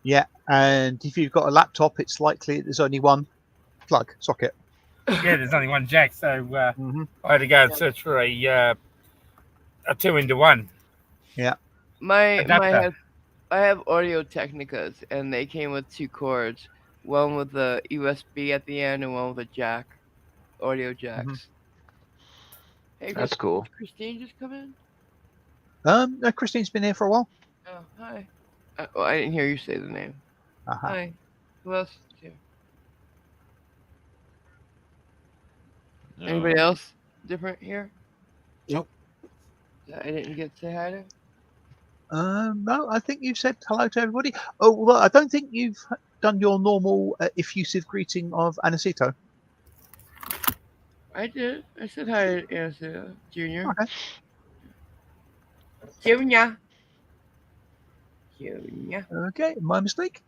Yeah, and if you've got a laptop, it's likely there's only one plug socket. Yeah, there's only one jack, so Mhm. I had to go and search for a 2-into-1 Yeah. My adapter. I have Audio Technicas, and they came with two cords, one with a USB at the end and one with a jack, audio jacks. Hey, That's cool. Christine just come in? No, Christine's been here for a while. Oh, hi. I didn't hear you say the name. Uh-huh. Hi. Who else is here? Anybody else different here? Nope. That I didn't get to say hi to? No, I think you've said hello to everybody. Oh, well, I don't think you've done your normal effusive greeting of Anacito. I did. I said hi to Anna Junior. Okay. Junior. Junior. Okay, my mistake.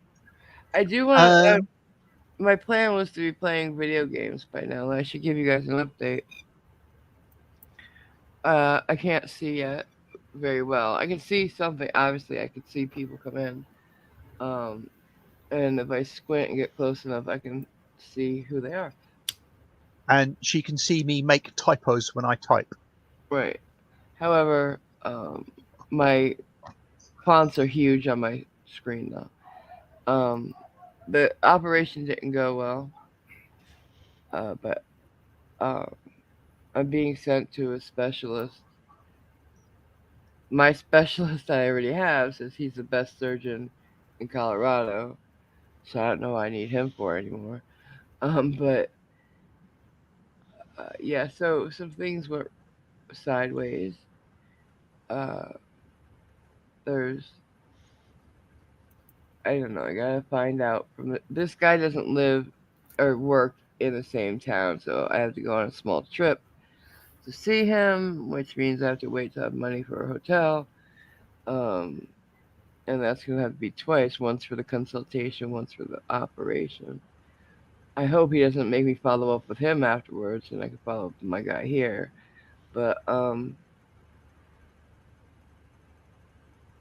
I do want to. Um, My plan was to be playing video games by now. I should give you guys an update. I can't see yet very well. I can see something. Obviously, I could see people come in. And if I squint and get close enough, I can see who they are. and she can see me make typos when I type. Right. However, my fonts are huge on my screen though. The operation didn't go well, but I'm being sent to a specialist. My specialist I already have says he's the best surgeon in Colorado, so I don't know what I need him for anymore. But yeah, so some things went sideways. Uh, there's I don't know. I gotta find out from this guy doesn't live or work in the same town, so I have to go on a small trip to see him, which means I have to wait to have money for a hotel. Um, and that's gonna have to be twice, once for the consultation, once for the operation. I hope he doesn't make me follow up with him afterwards, and I can follow up with my guy here. But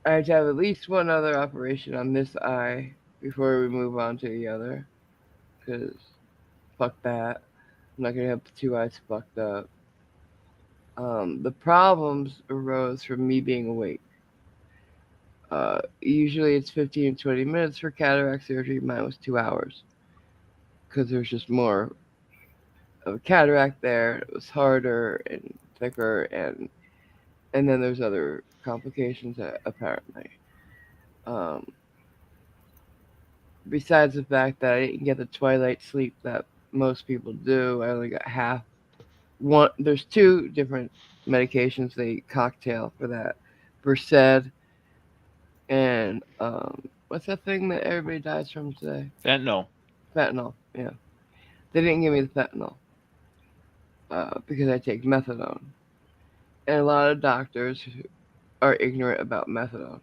I have to have at least one other operation on this eye before we move on to the other, because fuck that. I'm not gonna have the two eyes fucked up. The problems arose from me being awake. Usually it's 15 to 20 minutes for cataract surgery. Mine was 2 hours because there's just more of a cataract there. It was harder and thicker, and then there's other complications apparently. Um, Besides the fact that I didn't get the twilight sleep that most people do, I only got half. One, there's two different medications they cocktail for that, Versed and what's that thing that everybody dies from today? Fentanyl. Fentanyl. Yeah, they didn't give me the fentanyl because I take methadone, and a lot of doctors are ignorant about methadone.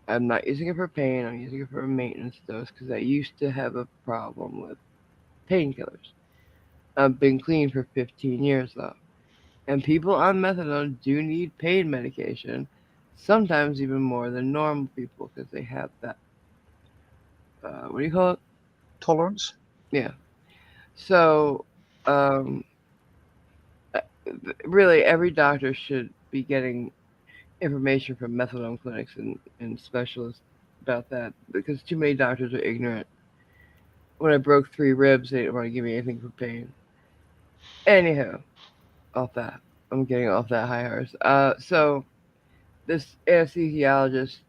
I'm not using it for pain. I'm using it for a maintenance dose because I used to have a problem with painkillers. I've been clean for 15 years though. And people on methadone do need pain medication, sometimes even more than normal people because they have that, what do you call it? Tolerance. Yeah. So, um, really, every doctor should be getting information from methadone clinics and specialists about that because too many doctors are ignorant. When I broke 3 ribs, they didn't want to give me anything for pain. Anyhow, off that. I'm getting off that high horse. So this anesthesiologist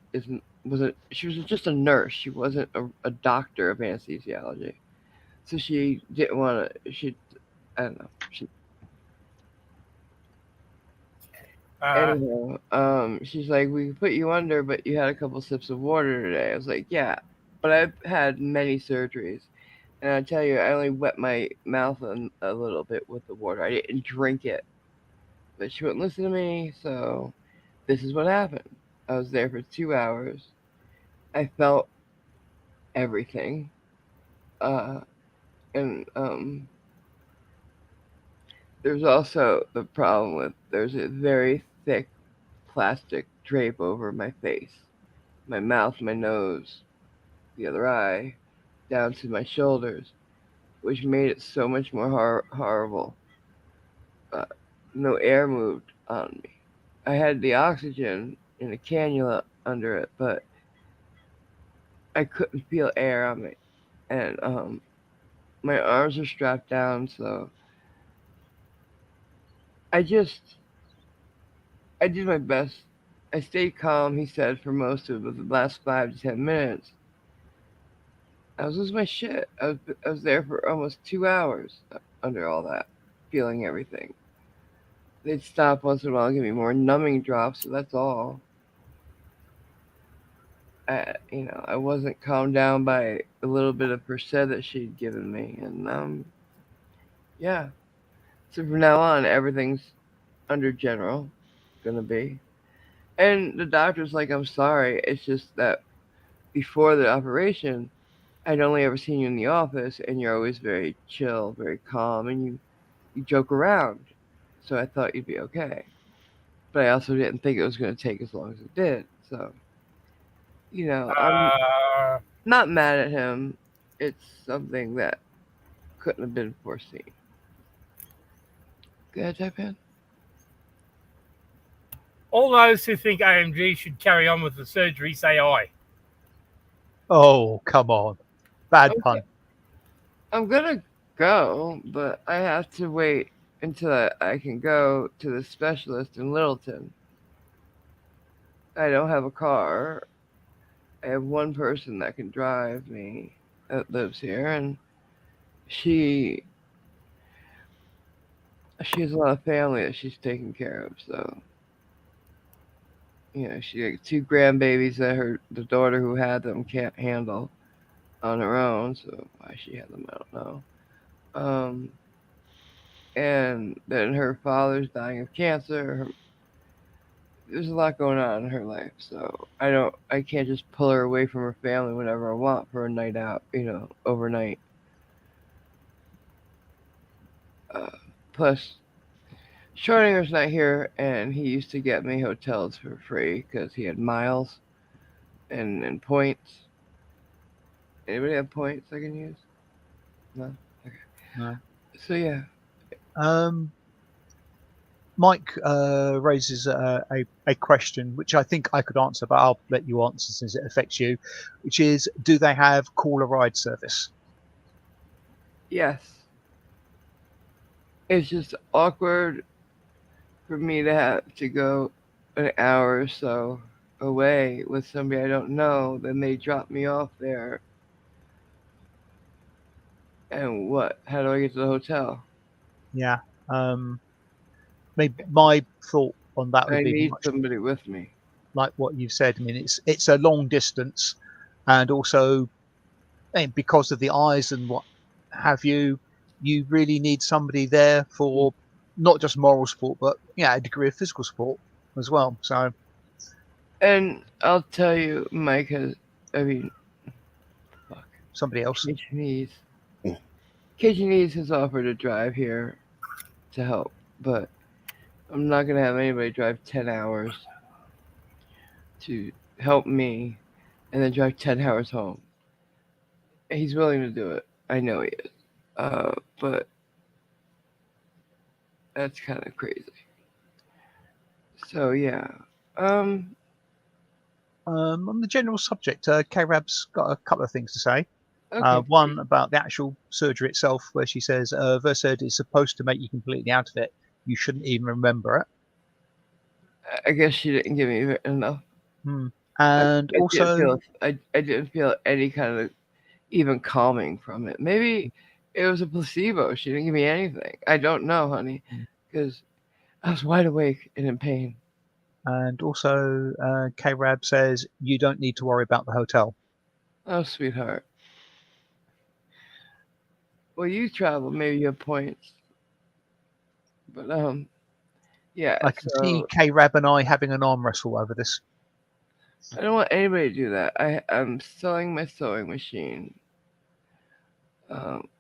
wasn't she was just a nurse. She wasn't a doctor of anesthesiology. So she didn't want to. She I don't know. She anyhow. She's like, we can put you under, but you had a couple sips of water today. I was like, yeah, but I've had many surgeries. And I tell you, I only wet my mouth a little bit with the water. I didn't drink it. But she wouldn't listen to me, so this is what happened. I was there for 2 hours. I felt everything. And there's also the problem with there's a very thick plastic drape over my face, my mouth, my nose, the other eye, down to my shoulders, which made it so much more horrible. Uh, no air moved on me. I had the oxygen and a cannula under it, but I couldn't feel air on me. And my arms are strapped down, so I just I did my best. I stayed calm, he said, for most of the last 5 to 10 minutes. I was losing my shit. I was there for almost 2 hours under all that, feeling everything. They'd stop once in a while and give me more numbing drops, so that's all. I wasn't calmed down by a little bit of Perced that she'd given me, and yeah. So from now on, everything's under general, gonna be. And the doctor's like, I'm sorry. It's just that before the operation, I'd only ever seen you in the office, and you're always very chill, very calm, and you joke around. So I thought you'd be okay. But I also didn't think it was going to take as long as it did. So, I'm Uh, not mad at him. It's something that couldn't have been foreseen. Go ahead, type in. all those who think AMG should carry on with the surgery say aye. Oh, come on. Bad pun. I'm going to go, but I have to wait until I can go to the specialist in Littleton. I don't have a car. I have one person that can drive me that lives here, and she she has a lot of family that she's taking care of. So she got two grandbabies that the daughter who had them can't handle on her own. So why she had them, I don't know. And then her father's dying of cancer. There's a lot going on in her life, so I can't just pull her away from her family whenever I want for a night out, overnight. Plus, Schrodinger's not here, and he used to get me hotels for free because he had miles and points. Anybody have points I can use? No. Okay. No. So yeah. Mike raises a question which I think I could answer, but I'll let you answer since it affects you, which is, do they have call a ride service? Yes. It's just awkward for me to have to go an hour or so away with somebody I don't know. Then they drop me off there. And what? How do I get to the hotel? Yeah. Maybe my thought on that would I be need much somebody with me. like what you've said. I mean, it's a long distance, and also because of the eyes and what have you, you really need somebody there for not just moral support, but a degree of physical support as well. So, And I'll tell you, Mike has, I mean, fuck. somebody else. Kitchenese has offered to drive here to help, but I'm not going to have anybody drive 10 hours to help me and then drive 10 hours home. He's willing to do it. I know he is. But that's kind of crazy. So, yeah. On the general subject, K-Rab's got a couple of things to say. Okay. One about the actual surgery itself, where she says, Versed is supposed to make you completely out of it. You shouldn't even remember it. I guess she didn't give me enough. And also, I didn't feel any kind of even calming from it. Maybe it was a placebo. She didn't give me anything. I don't know, honey, because I was wide awake and in pain. And also, K-Rab says you don't need to worry about the hotel. Oh, sweetheart. Well, you travel. Maybe you have points. But yeah. I can see K-Rab and I having an arm wrestle over this. I don't want anybody to do that. I'm selling my sewing machine.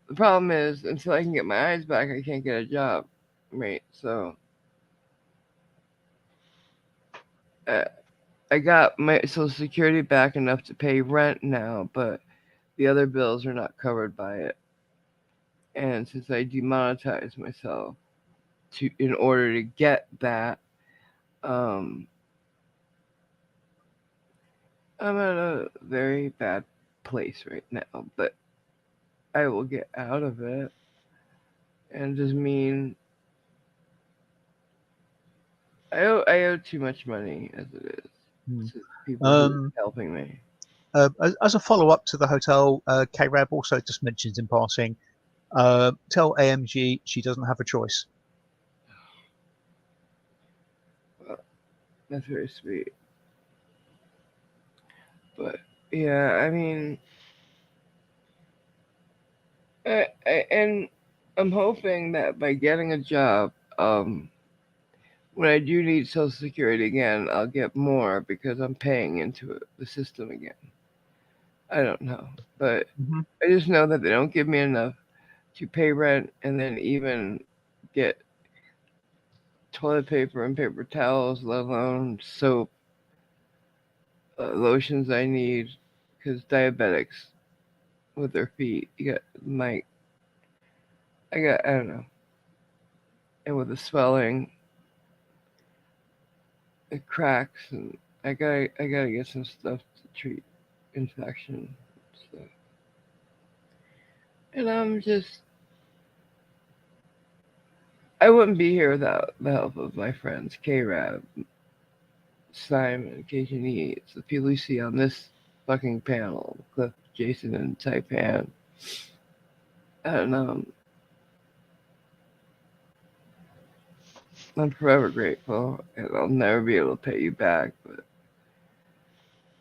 The problem is, until I can get my eyes back, I can't get a job, right? So uh, I got my Social Security back enough to pay rent now, but the other bills are not covered by it. And since I demonetized myself in order to get that, um, I'm at a very bad place right now. But I will get out of it, and just mean I owe too much money as it is Hmm. to people who are Um, helping me. as a follow-up to the hotel, K-Rab also just mentions in passing, tell AMG she doesn't have a choice. Well, that's very sweet. But yeah, I mean, and I'm hoping that by getting a job, um, when I do need Social Security again, I'll get more because I'm paying into the system again. I don't know, but Mm-hmm. I just know that they don't give me enough to pay rent and then even get toilet paper and paper towels, let alone soap, lotions I need, because diabetics with their feet, you got my, I don't know, and with the swelling, it cracks, and I gotta get some stuff to treat infection stuff. And I wouldn't be here without the help of my friends, K-Rab, Simon, Cajun Eats, the people you see on this fucking panel, Cliff, Jason, and Taipan. And I'm forever grateful, and I'll never be able to pay you back. But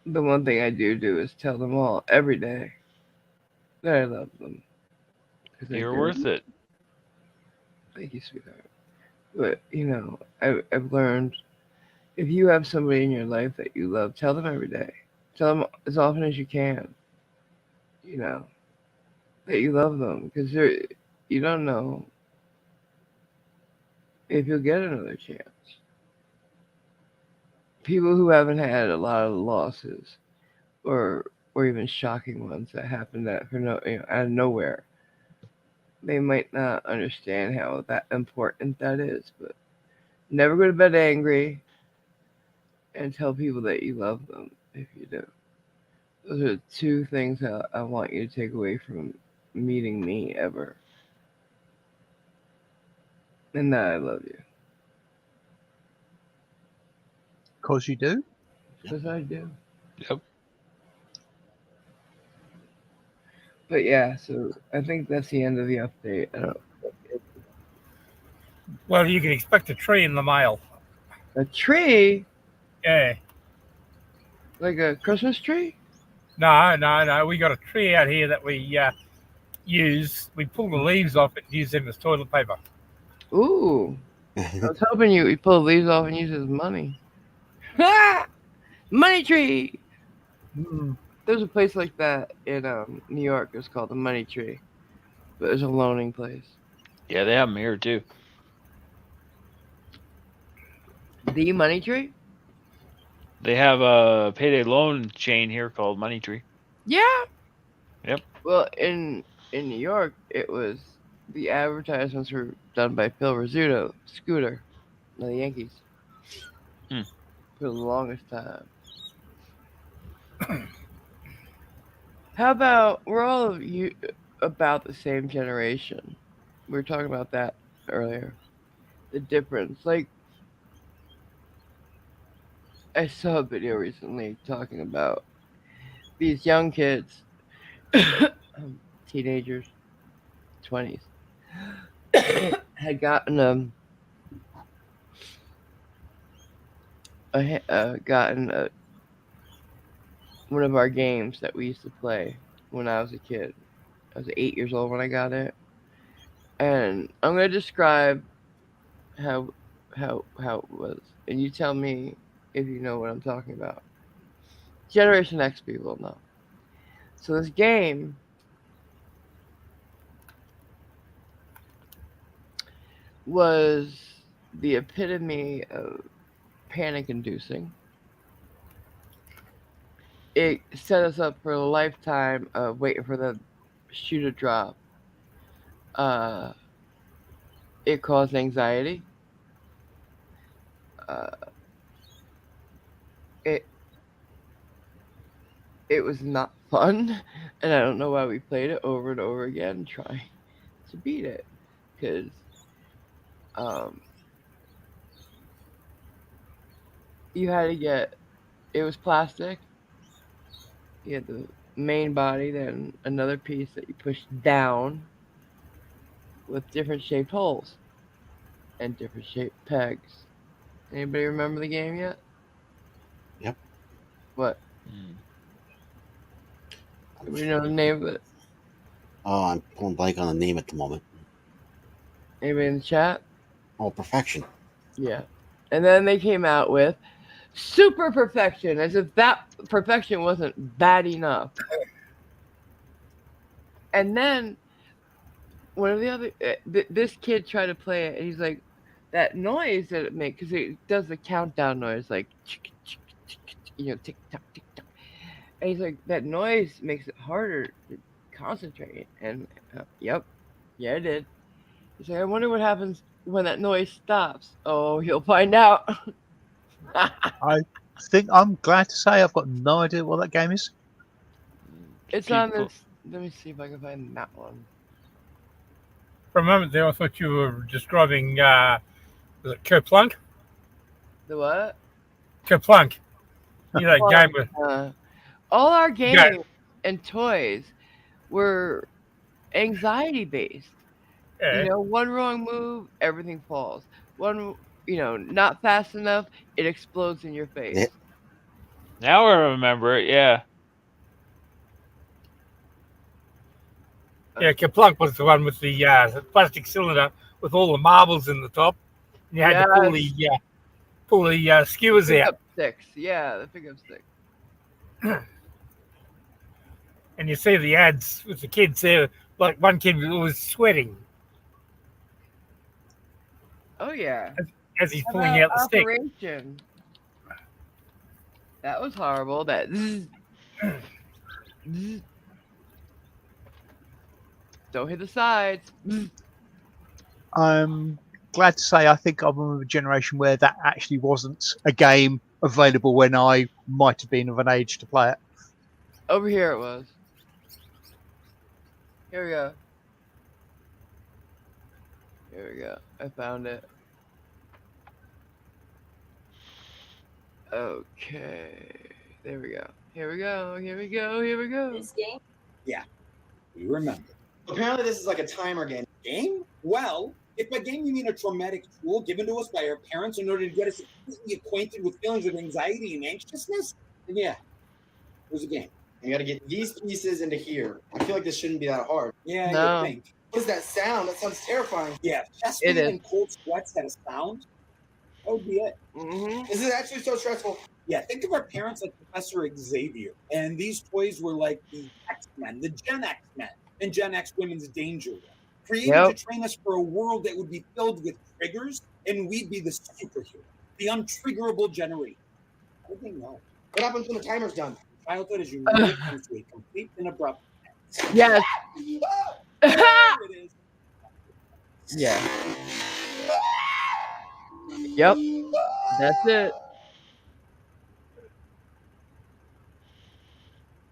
the one thing I do is tell them all every day that I love them. Because I You're do. worth it. Thank you, sweetheart. But, I've learned if you have somebody in your life that you love, tell them every day. Tell them as often as you can, you know, that you love them. Because you don't know if you'll get another chance. People who haven't had a lot of losses or or even shocking ones that happen that for no out of nowhere, they might not understand how that important that is. But never go to bed angry and tell people that you love them if you do. Those are two things that I want you to take away from meeting me ever. And that I love you. Because you do? Because I do. Yep. But yeah, so I think that's the end of the update. I don't, Well, you can expect a tree in the mail. a tree? Yeah. Like a Christmas tree? No. We got a tree out here that we use. We pull the leaves off it and use them as toilet paper. Ooh. I was hoping you pull the leaves off and use it as money. Money tree! Mm. There's a place like that in New York. It's called the Money Tree. But it's a loaning place. Yeah, they have them here too. The Money Tree? They have a payday loan chain here called Money Tree. Yeah. Yep. Well, in New York, it was the advertisements were done by Phil Rizzuto, Scooter, the Yankees, Hmm. for the longest time. How about we're all of you about the same generation? We were talking about that earlier. The difference, like I saw a video recently talking about these young kids, teenagers, 20s, had gotten gotten one of our games that we used to play when I was a kid. I was 8 years old when I got it, and I'm gonna describe how it was, and you tell me if you know what I'm talking about. Generation X people know. So this game was the epitome of panic inducing. It set us up for a lifetime of waiting for the shoe to drop. Uh, it caused anxiety. Uh, it it was not fun, and I don't know why we played it over and over again, trying to beat it, because um, you had to get it was plastic. You had the main body, then another piece that you push down with different shaped holes and different shaped pegs. Anybody remember the game yet? Yep. What? Hmm. Anybody know the name of it? Oh, I'm pulling blank on the name at the moment. Anybody in the chat? Oh, Perfection. Yeah. And then they came out with Super Perfection, as if that perfection wasn't bad enough. And then one of the other, this kid tried to play it, and he's like, that noise that it makes, because it does the countdown noise, like, tick tock, tick tock. And he's like, that noise makes it harder to concentrate. And yep, yeah, it did. He's like, I wonder what happens when that noise stops. Oh, you'll find out. I think I'm glad to say I've got no idea what that game is. It's Keep on go- this. Let me see if I can find that one. For a moment there, I thought you were describing was it Kerplunk? The what? Kerplunk. You know, that game with All our Yeah. games and toys were anxiety based. You know, one wrong move, everything falls. One, not fast enough, it explodes in your face. Yeah. Now I remember it. Yeah. Yeah, Kerplunk was the one with the plastic cylinder with all the marbles in the top. And you had to pull the skewers out. Pickup sticks. Yeah, the pickup stick. And you see the ads with the kids there. Like one kid was sweating Oh yeah. as he's How pulling about out the stick. Operation? That was horrible. That zzz, zzz. Don't hit the sides. Zzz. I'm glad to say I think I'm of a generation where that actually wasn't a game available when I might have been of an age to play it. Over here it was. Here we go. Here we go. I found it. Okay. There we go. Here we go. Here we go. Here we go. This game? Yeah, we remember. Apparently, this is like a timer game. Game? Well, if by game you mean a traumatic tool given to us by our parents in order to get us completely acquainted with feelings of anxiety and anxiousness, then yeah, there's a game. You gotta get these pieces into here. I feel like this shouldn't be that hard. Yeah, No. you think. What is that sound? That sounds terrifying. Yeah, chest It pain is. and cold sweats had a sound. That would be it. Mm-hmm. This is actually so stressful. Yeah, think of our parents like Professor Xavier. And these toys were like the X-Men, the Gen X-Men, and Gen X Women's Danger One. Created Yep. to train us for a world that would be filled with triggers, and we'd be the superhero, the untriggerable generation. How did they know? What happens when the timer's done? Childhood is unique comes to a complete and abrupt end. Yes. There it is. Yeah. Yep. That's it.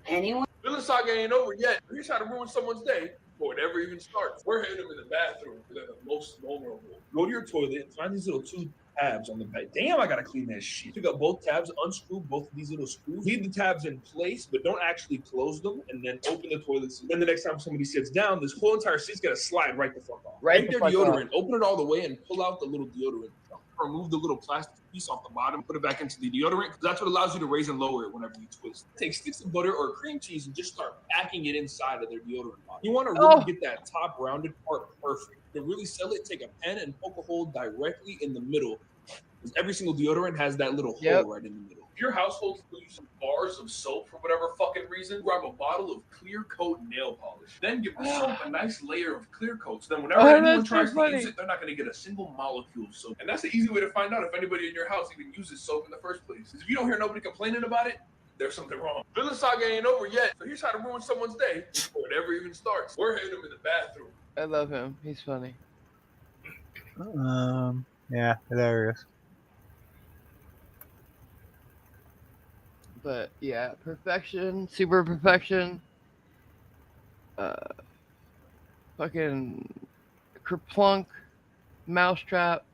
Anyone? Villain Saga ain't over yet. Here's how to ruin someone's day before it ever even starts. We're hitting them in the bathroom. They're the most vulnerable. Go to your toilet and find these little two tabs on the back. Damn, I gotta clean that shit. Pick up both tabs, unscrew both of these little screws. Leave the tabs in place, but don't actually close them, and then open the toilet seat. Then the next time somebody sits down, this whole entire seat's gonna slide right the fuck off. Right Take the their fuck off. deodorant, open it all the way, and pull out the little deodorant. Remove the little plastic piece off the bottom, put it back into the deodorant, because that's what allows you to raise and lower it whenever you twist. Take sticks of butter or cream cheese and just start packing it inside of their deodorant bottle. You want to really get that top rounded part perfect. To really sell it, take a pen and poke a hole directly in the middle, because every single deodorant has that little hole right in the middle. If your household still uses bars of soap for whatever fucking reason, grab a bottle of clear coat nail polish. Then give the soap a nice layer of clear coat. So then whenever anyone that's so tries to funny. use it, they're not going to get a single molecule of soap. And that's the easy way to find out if anybody in your house even uses soap in the first place. If you don't hear nobody complaining about it, there's something wrong. Villain Saga ain't over yet, so here's how to ruin someone's day before it ever even starts. We're hitting him in the bathroom. I love him. He's funny. Yeah, hilarious. But yeah, perfection, super perfection. Fucking kerplunk, mousetrap,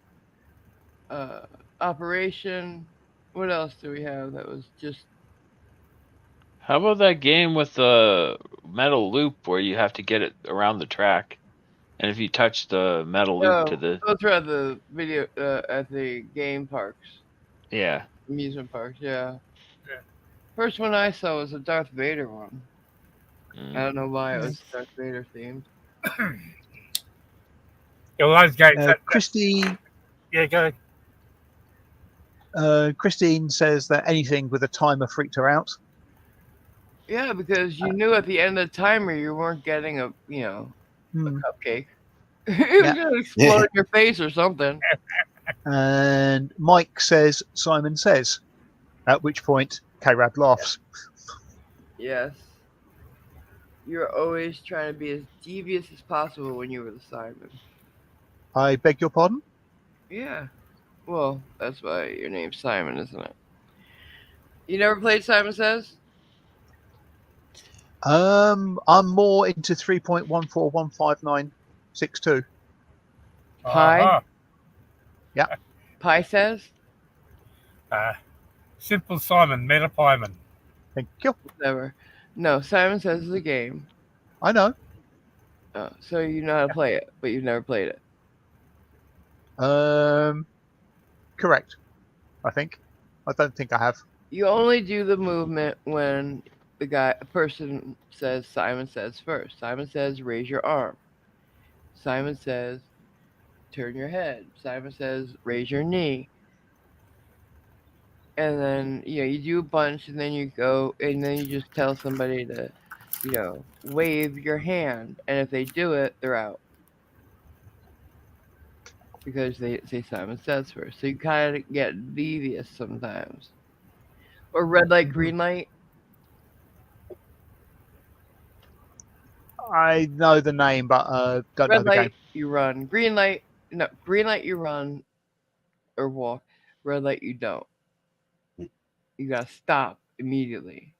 operation. What else do we have that was just? How about that game with the metal loop where you have to get it around the track, and if you touch the metal loop to the Those are at the video at the game parks, yeah. amusement parks. Yeah. Yeah. First one I saw was a Darth Vader one. Mm. I don't know why it was Darth Vader themed. Yeah, well, those games. Christy. Yeah, go ahead. Christine says that anything with a timer freaked her out. Yeah, because you knew at the end of the timer you weren't getting a cupcake. It was gonna explode in your face or something. And Mike says Simon says, at which point K-Rab laughs. Yes. You're always trying to be as devious as possible when you were the Simon. I beg your pardon? Yeah. Well, that's why your name's Simon, isn't it? You never played Simon Says? I'm more into 3.1415962. Pi? Uh-huh. Yeah. Pi Says? Simple Simon, Meta Pieman. Thank you. Never. No, Simon Says is a game. I know. Oh, so you know how to play it, but you've never played it. Correct. I think. I don't think I have. You only do the movement when a person says Simon Says first. Simon Says raise your arm. Simon Says turn your head. Simon Says raise your knee. And then you do a bunch, and then you go, and then you just tell somebody to wave your hand, and if they do it, they're out because they say Simon Says first. So you kind of get devious sometimes. Or red light, green light. I know the name, but don't know Red the light, game. you run. Green light, no. Green light, you run or walk. Red light, you don't. You gotta stop immediately.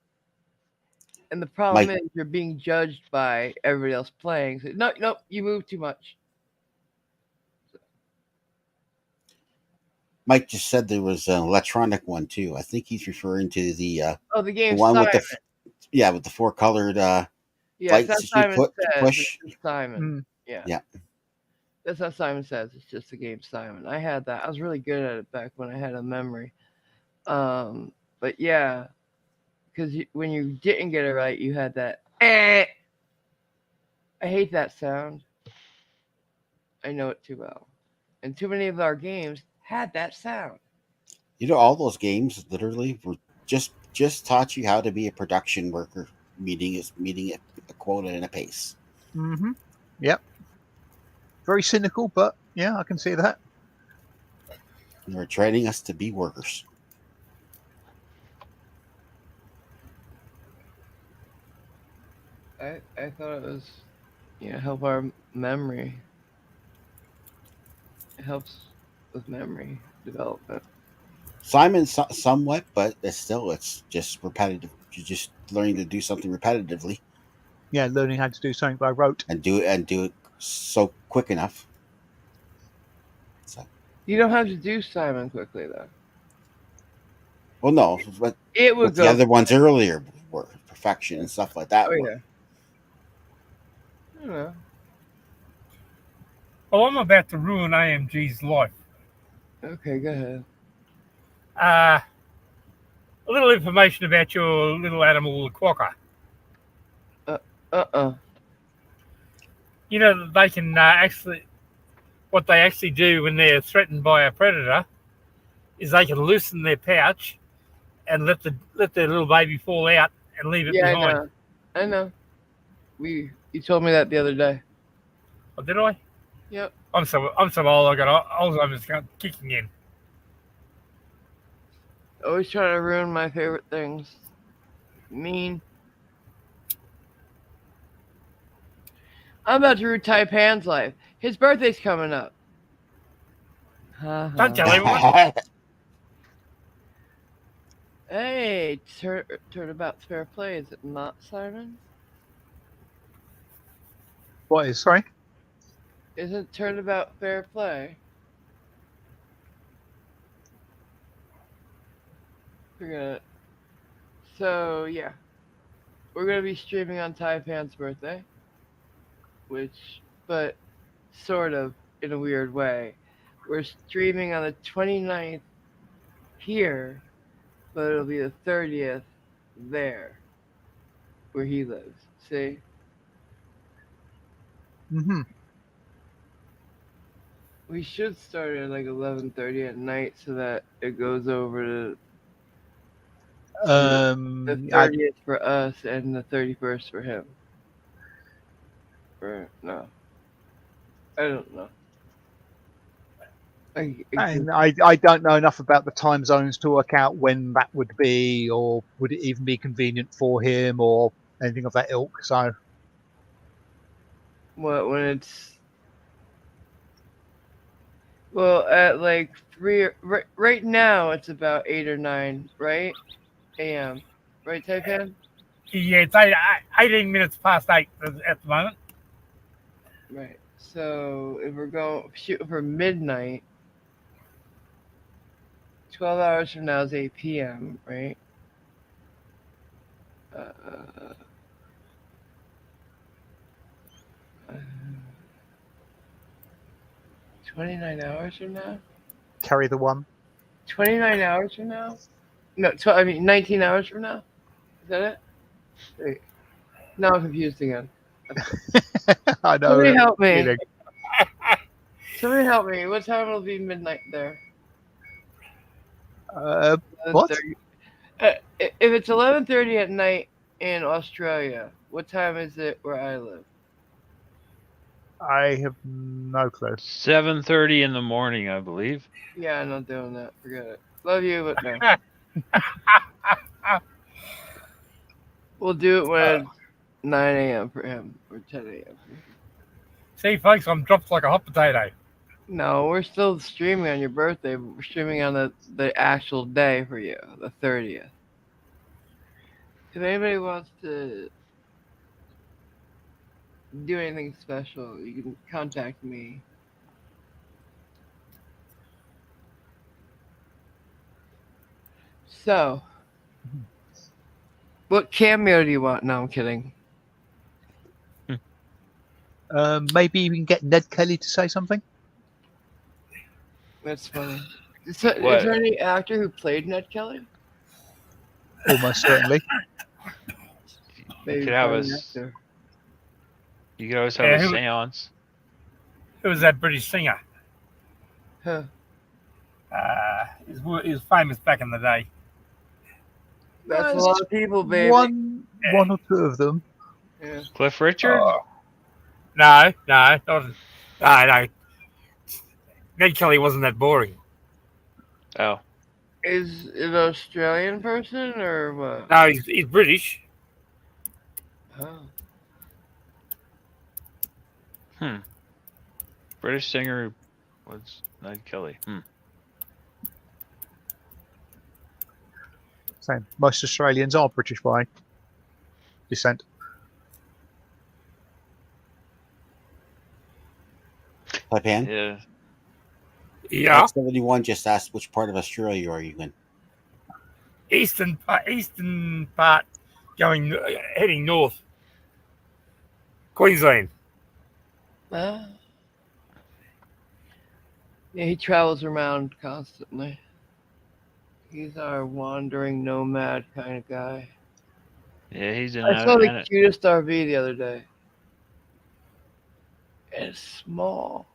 And the problem is you're being judged by everybody else playing. So, no, you move too much. Mike just said there was an electronic one too. I think he's referring to the the game one Simon. with with the 4 colored Yeah, lights that's that Simon you Says. push. It's Simon. Yeah. That's not Simon Says. It's just the game Simon. I had that. I was really good at it back when I had a memory. But yeah, because when you didn't get it right, you had that. I hate that sound. I know it too well, and too many of our games had that sound. All those games literally were just taught you how to be a production worker, meeting a quota and a pace. Mm-hmm. Yep. Very cynical, but yeah, I can see that. They're training us to be workers. I thought it was, help our memory. It helps with memory development. Simon somewhat, but it's just repetitive. You're just learning to do something repetitively. Yeah, learning how to do something by rote and do it so quick enough. So you don't have to do Simon quickly though. Well, no, but it would go. The other ones earlier were perfection and stuff like that. Oh yeah. I don't know. Well, I'm about to ruin AMG's life. Okay, go ahead. A little information about your little animal, the quokka. You know that they can what they actually do when they're threatened by a predator is they can loosen their pouch and let the little baby fall out and leave it Yeah, behind. I know. You told me that the other day. Oh, did I? Yep. I'm so old. I got Alzheimer's kicking in. Always trying to ruin my favorite things. Mean. I'm about to ruin Taipan's life. His birthday's coming up. Don't tell everyone. Hey, turnabout's fair play, is it not, Simon? What is? Sorry. Isn't turnabout fair play? Forget it. So yeah, we're gonna be streaming on Taipan's birthday, but sort of in a weird way. We're streaming on the 29th here, but it'll be the 30th there, where he lives. See? Mm-hmm. We should start at like 11:30 at night so that it goes over to the 30th for us and the 31st for him. Or no, I don't know. And I don't know enough about the time zones to work out when that would be, or would it even be convenient for him, or anything of that ilk. So, what when it's at like 3 right now it's about 8 or 9 right a.m. right Taipan? Yeah, it's 18 minutes past 8 at the moment. Right. So if we're shooting for midnight, 12 hours from now is 8 p.m. right? 29 hours from now? carry the one. 29 hours from now? No, 19 hours from now? Is that it? Wait. Now I'm confused again. I know. Somebody help me. Somebody help me. What time will be midnight there? What? If it's 11:30 at night in Australia, what time is it where I live? I have no clue. 7:30 in the morning, I believe. Yeah, I'm not doing that. Forget it. Love you, but no. We'll do it when it's 9 a.m. for him or 10 a.m. See, folks, I'm dropped like a hot potato. No, we're still streaming on your birthday, but we're streaming on the actual day for you, the 30th. If anybody wants to do anything special, you can contact me. So, what cameo do you want? No, I'm kidding. Maybe you can get Ned Kelly to say something. That's funny. Is there any actor who played Ned Kelly? Almost certainly. Maybe You could have actor. You could always have a seance. Who was that British singer? Huh. He was famous back in the day. That's a lot of people, baby. One or two of them. Yeah. Cliff Richard? No. Ned Kelly wasn't that boring. Oh. Is it an Australian person or what? No, he's British. Oh. British singer was Ned Kelly. Same. Most Australians are British by descent. Taipan? Yeah. 71 just asked which part of Australia are you in? Eastern part, heading north. Queensland. Yeah, he travels around constantly. He's our wandering nomad kind of guy. Yeah, he's in. I saw the cutest RV the other day. It's small.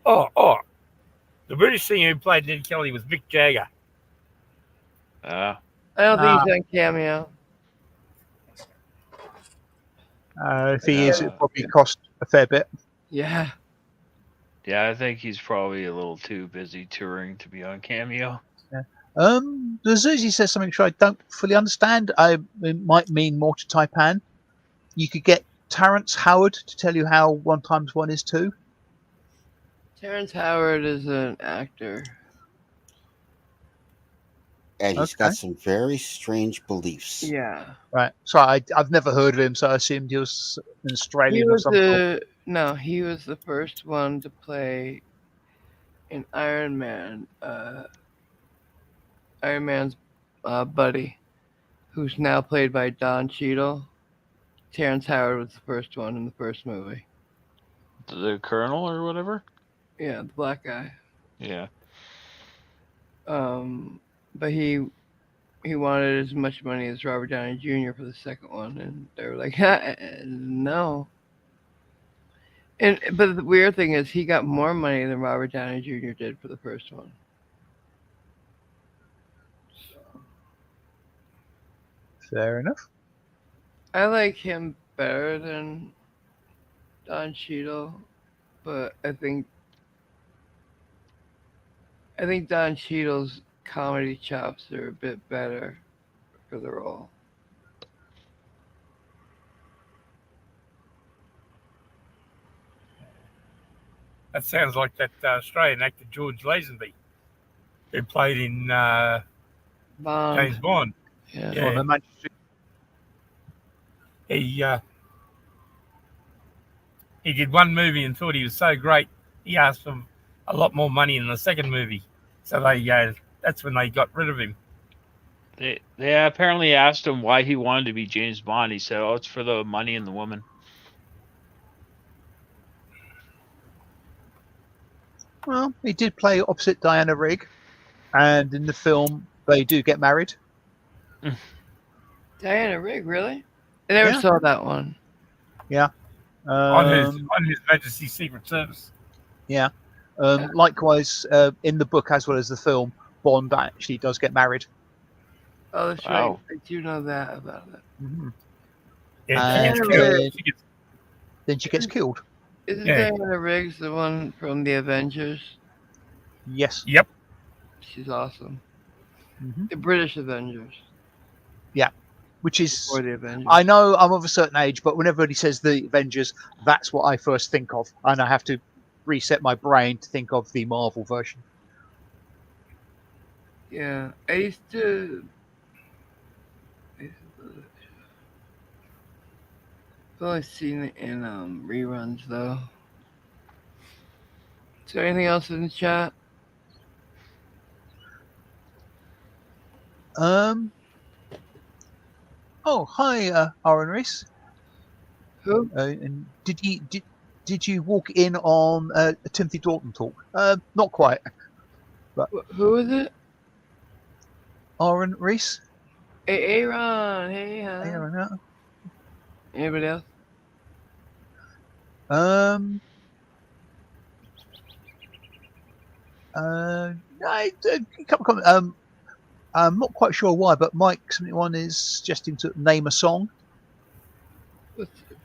Oh. The British singer who played Ned Kelly was Mick Jagger. Uh, I don't think he's on Cameo. If he is, it probably Yeah. cost a fair bit. Yeah. yeah, I think he's probably a little too busy touring to be on Cameo. The Zuzi says something which I don't fully understand. It might mean more to Taipan. You could get Terrence Howard to tell you how 1 times 1 is 2. Terrence Howard is an actor. And he's Okay. got some very strange beliefs. Yeah. Right. Sorry, I've never heard of him, so I assumed he was an He Australian or was something. he was the first one to play in Iron Man. Iron Man's buddy, who's now played by Don Cheadle. Terrence Howard was the first one in the first movie. The Colonel or whatever? Yeah, the black guy. Yeah. But he wanted as much money as Robert Downey Jr. for the second one, and they were like, no. But the weird thing is, he got more money than Robert Downey Jr. did for the first one. Fair enough. I like him better than Don Cheadle, but I think Don Cheadle's comedy chops are a bit better for the role. That sounds like that Australian actor George Lazenby, who played in Bond. James Bond. Yeah. He did one movie and thought he was so great, he asked for a lot more money in the second movie. So that's when they got rid of him. They apparently asked him why he wanted to be James Bond. He said, "Oh, it's for the money and the woman." Well, he did play opposite Diana Rigg, and in the film they do get married. Diana Rigg, really? I never saw that one. Yeah. On His Majesty's Secret Service. Yeah. Likewise, in the book as well as the film, Bond actually does get married. Oh, that's Wow. right. I do know that about it. Mm-hmm. And then she gets killed. Isn't Diana Riggs the one from the Avengers? Yes. Yep. She's awesome. Mm-hmm. The British Avengers. Yeah. Which is, Or the Avengers. I know I'm of a certain age, but whenever he says the Avengers, that's what I first think of. And I have to reset my brain to think of the Marvel version. Yeah. I used to. I've only seen it in reruns, though. Is there anything else in the chat? Oh, hi, Aaron Reese. Who? And did you walk in on a Timothy Dalton talk? Not quite. But who is it? Aaron Reese. Hey, Aaron. Hey, huh? Aaron, yeah. Anybody else? A couple of comments. I'm not quite sure why, but Mike 71 is suggesting to name a song.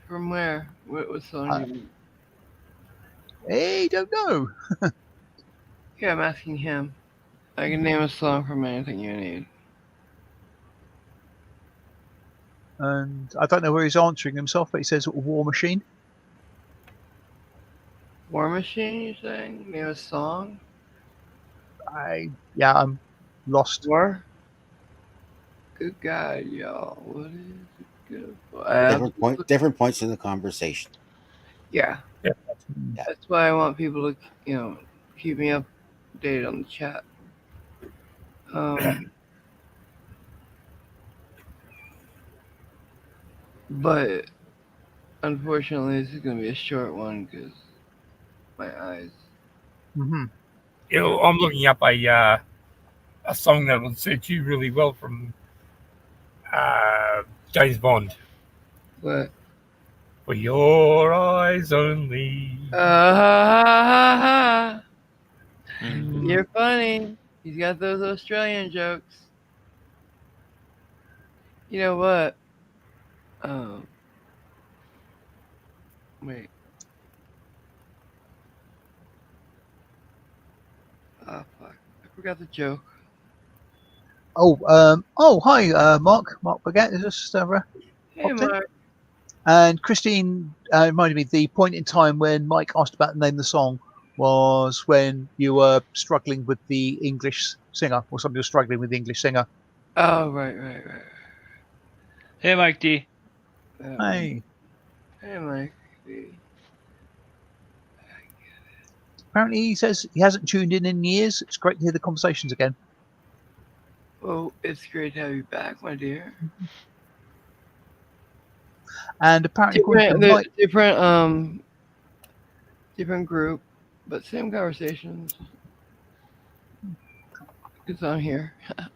From where? What song do you mean? Hey, don't know. Yeah, I'm asking him. I can name a song from anything you need. And I don't know where he's answering himself, but he says War Machine. War Machine, you saying? Name a song? I'm lost. War? Good God, y'all. What is it good for? Different points in the conversation. Yeah. That's why I want people to, keep me updated on the chat. But unfortunately, this is going to be a short one because my eyes. Mm-hmm. I'm looking up a song that will suit you really well from James Bond. What? For your eyes only. You're funny. He's got those Australian jokes. You know what? Wait. Oh fuck! I forgot the joke. Hi, Mark. Mark Baguette is just Hey, popped in. Mark. And Christine reminded me the point in time when Mike asked about the name of the song was when you were struggling with the English singer, or somebody was struggling with the English singer. Oh, right. Hey, Mike D. Hey, Hey, Mike. apparently he says he hasn't tuned in years. It's great to hear the conversations again. Well, it's great to have you back, my dear. And apparently, according to Mike, different group, but same conversations. Because I'm here. What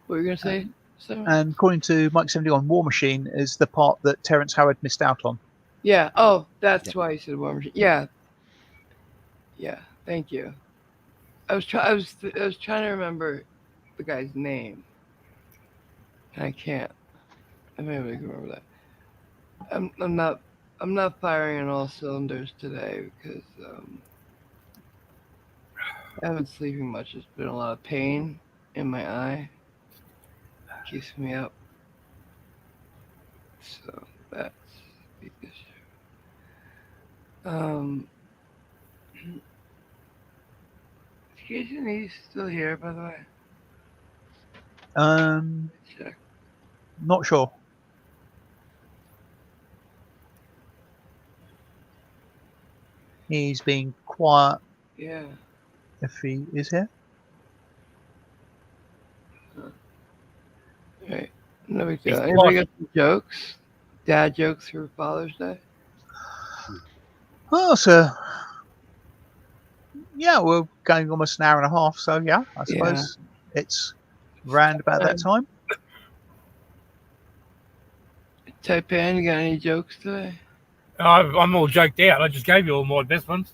were you gonna say? and according to Mike 70 on War Machine is the part that Terrence Howard missed out on. Yeah. Oh, that's why you said War Machine. Yeah. Thank you. I was trying to remember the guy's name, and I can't. I maybe I can remember that. I'm not firing on all cylinders today because I haven't sleeping much. There's been a lot of pain in my eye. Keeps me up. So that's the issue. Is Jason still here, by the way? Check. Not sure. He's being quiet. Yeah. If he is here. Right. No big deal. Anybody got some jokes? Dad jokes for Father's Day? Oh, so yeah, we're going almost an hour and a half. So yeah, I suppose it's round about that time. Taipan, you got any jokes today? I'm all joked out. I just gave you all my best ones.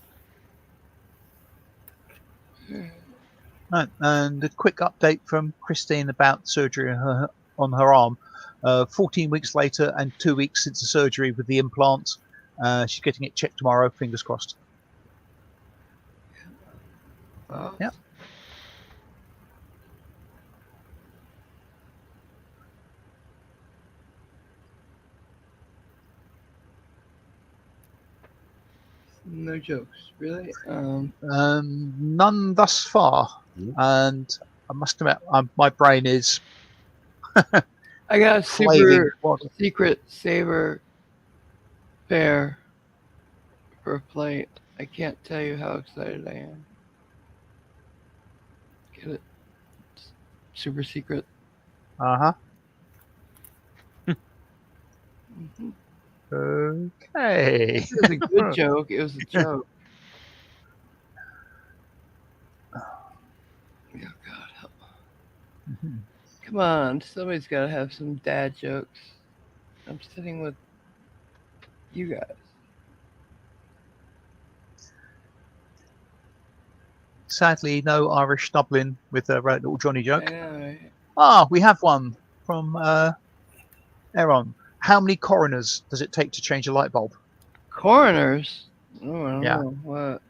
Right, and a quick update from Christine about surgery on her arm. 14 weeks later and 2 weeks since the surgery with the implants. She's getting it checked tomorrow. Fingers crossed. Yeah. No jokes, really. None thus far, and I must admit, my brain is. I got a super secret saver pair for a flight. I can't tell you how excited I am. Get it? It's super secret. Uh-huh. Okay. It was a good joke. It was a joke. Oh God, help! Come on, somebody's got to have some dad jokes. I'm sitting with you guys. Sadly, no Irish Dublin with a little Johnny joke. I know, right? We have one from Aaron. How many coroners does it take to change a light bulb? Coroners? Oh, I don't Yeah. know. What?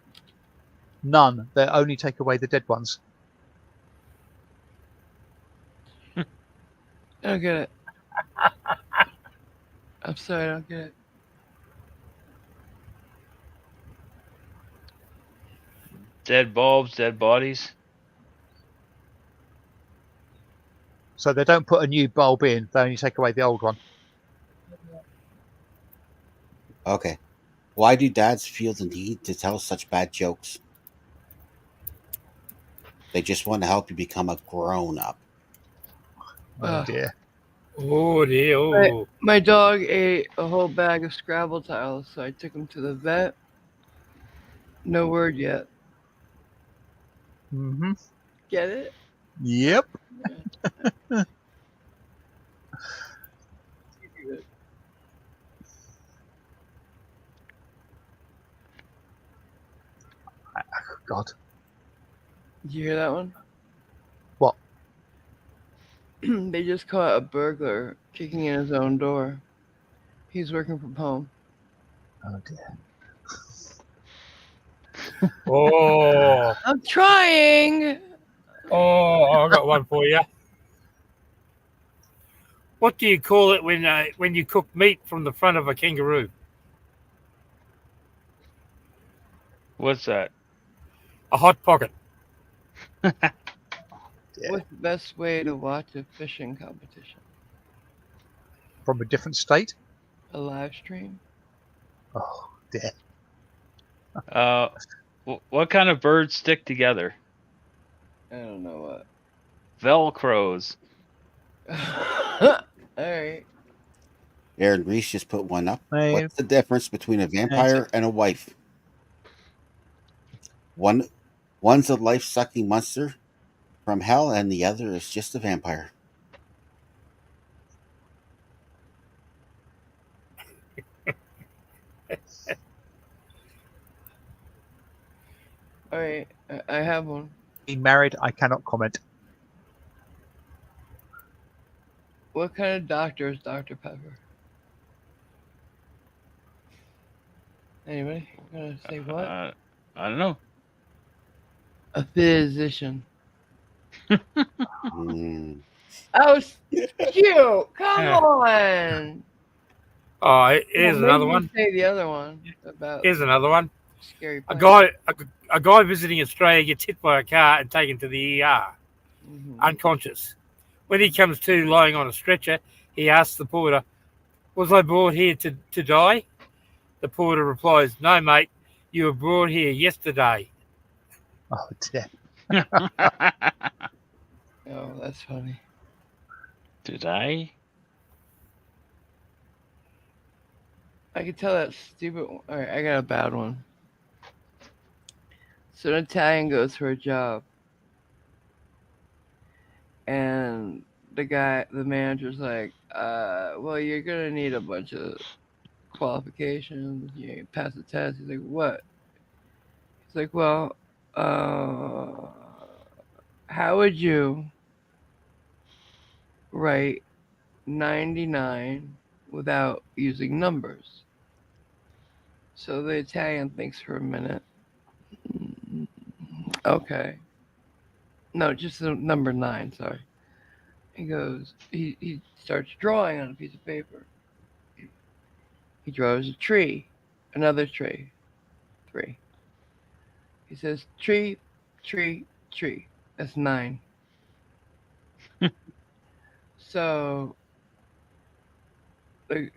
None. They only take away the dead ones. I don't get it. I'm sorry, I don't get it. Dead bulbs, dead bodies. So they don't put a new bulb in, they only take away the old one. Okay. Why do dads feel the need to tell such bad jokes? They just want to help you become a grown up. Oh dear. Oh dear. Oh. My dog ate a whole bag of Scrabble tiles, so I took him to the vet. No word yet. Mm-hmm. Get it? Yep. God. Did you hear that one? What? They just caught a burglar kicking in his own door. He's working from home. Oh dear. Oh, I'm trying. I got one for you. What do you call it when you cook meat from the front of a kangaroo? What's that? A hot pocket. Yeah. What's the best way to watch a fishing competition? From a different state? A live stream? Oh dear. What kind of birds stick together? I don't know Velcros. what. Alright. Aaron Reese just put one up. Hey, What's the difference between a vampire and a wife? One's a life-sucking monster from hell, and the other is just a vampire. Alright. I have one. being married, I cannot comment. What kind of doctor is Dr. Pepper? Anybody? Gonna say what? I don't know. A physician. Hmm. Oh, cute! Come on! Here's Well, another maybe one. say the other one about Here's another one. scary A planet. guy visiting Australia gets hit by a car and taken to the ER, unconscious. When he comes to lying on a stretcher, he asks the porter, "Was I brought here to die?" The porter replies, "No, mate, you were brought here yesterday." Oh dear. Oh, that's funny. Did I? I could tell that stupid one. Alright, I got a bad one. So an Italian goes for a job. And the manager's like, well, you're gonna need a bunch of qualifications. You pass the test. He's like, what? He's like, well, how would you write 99 without using numbers? So the Italian thinks for a minute. Okay. No, just the number 9, sorry. He starts drawing on a piece of paper. He draws a tree, another tree, 3. He says, tree, tree, tree. That's 9. So the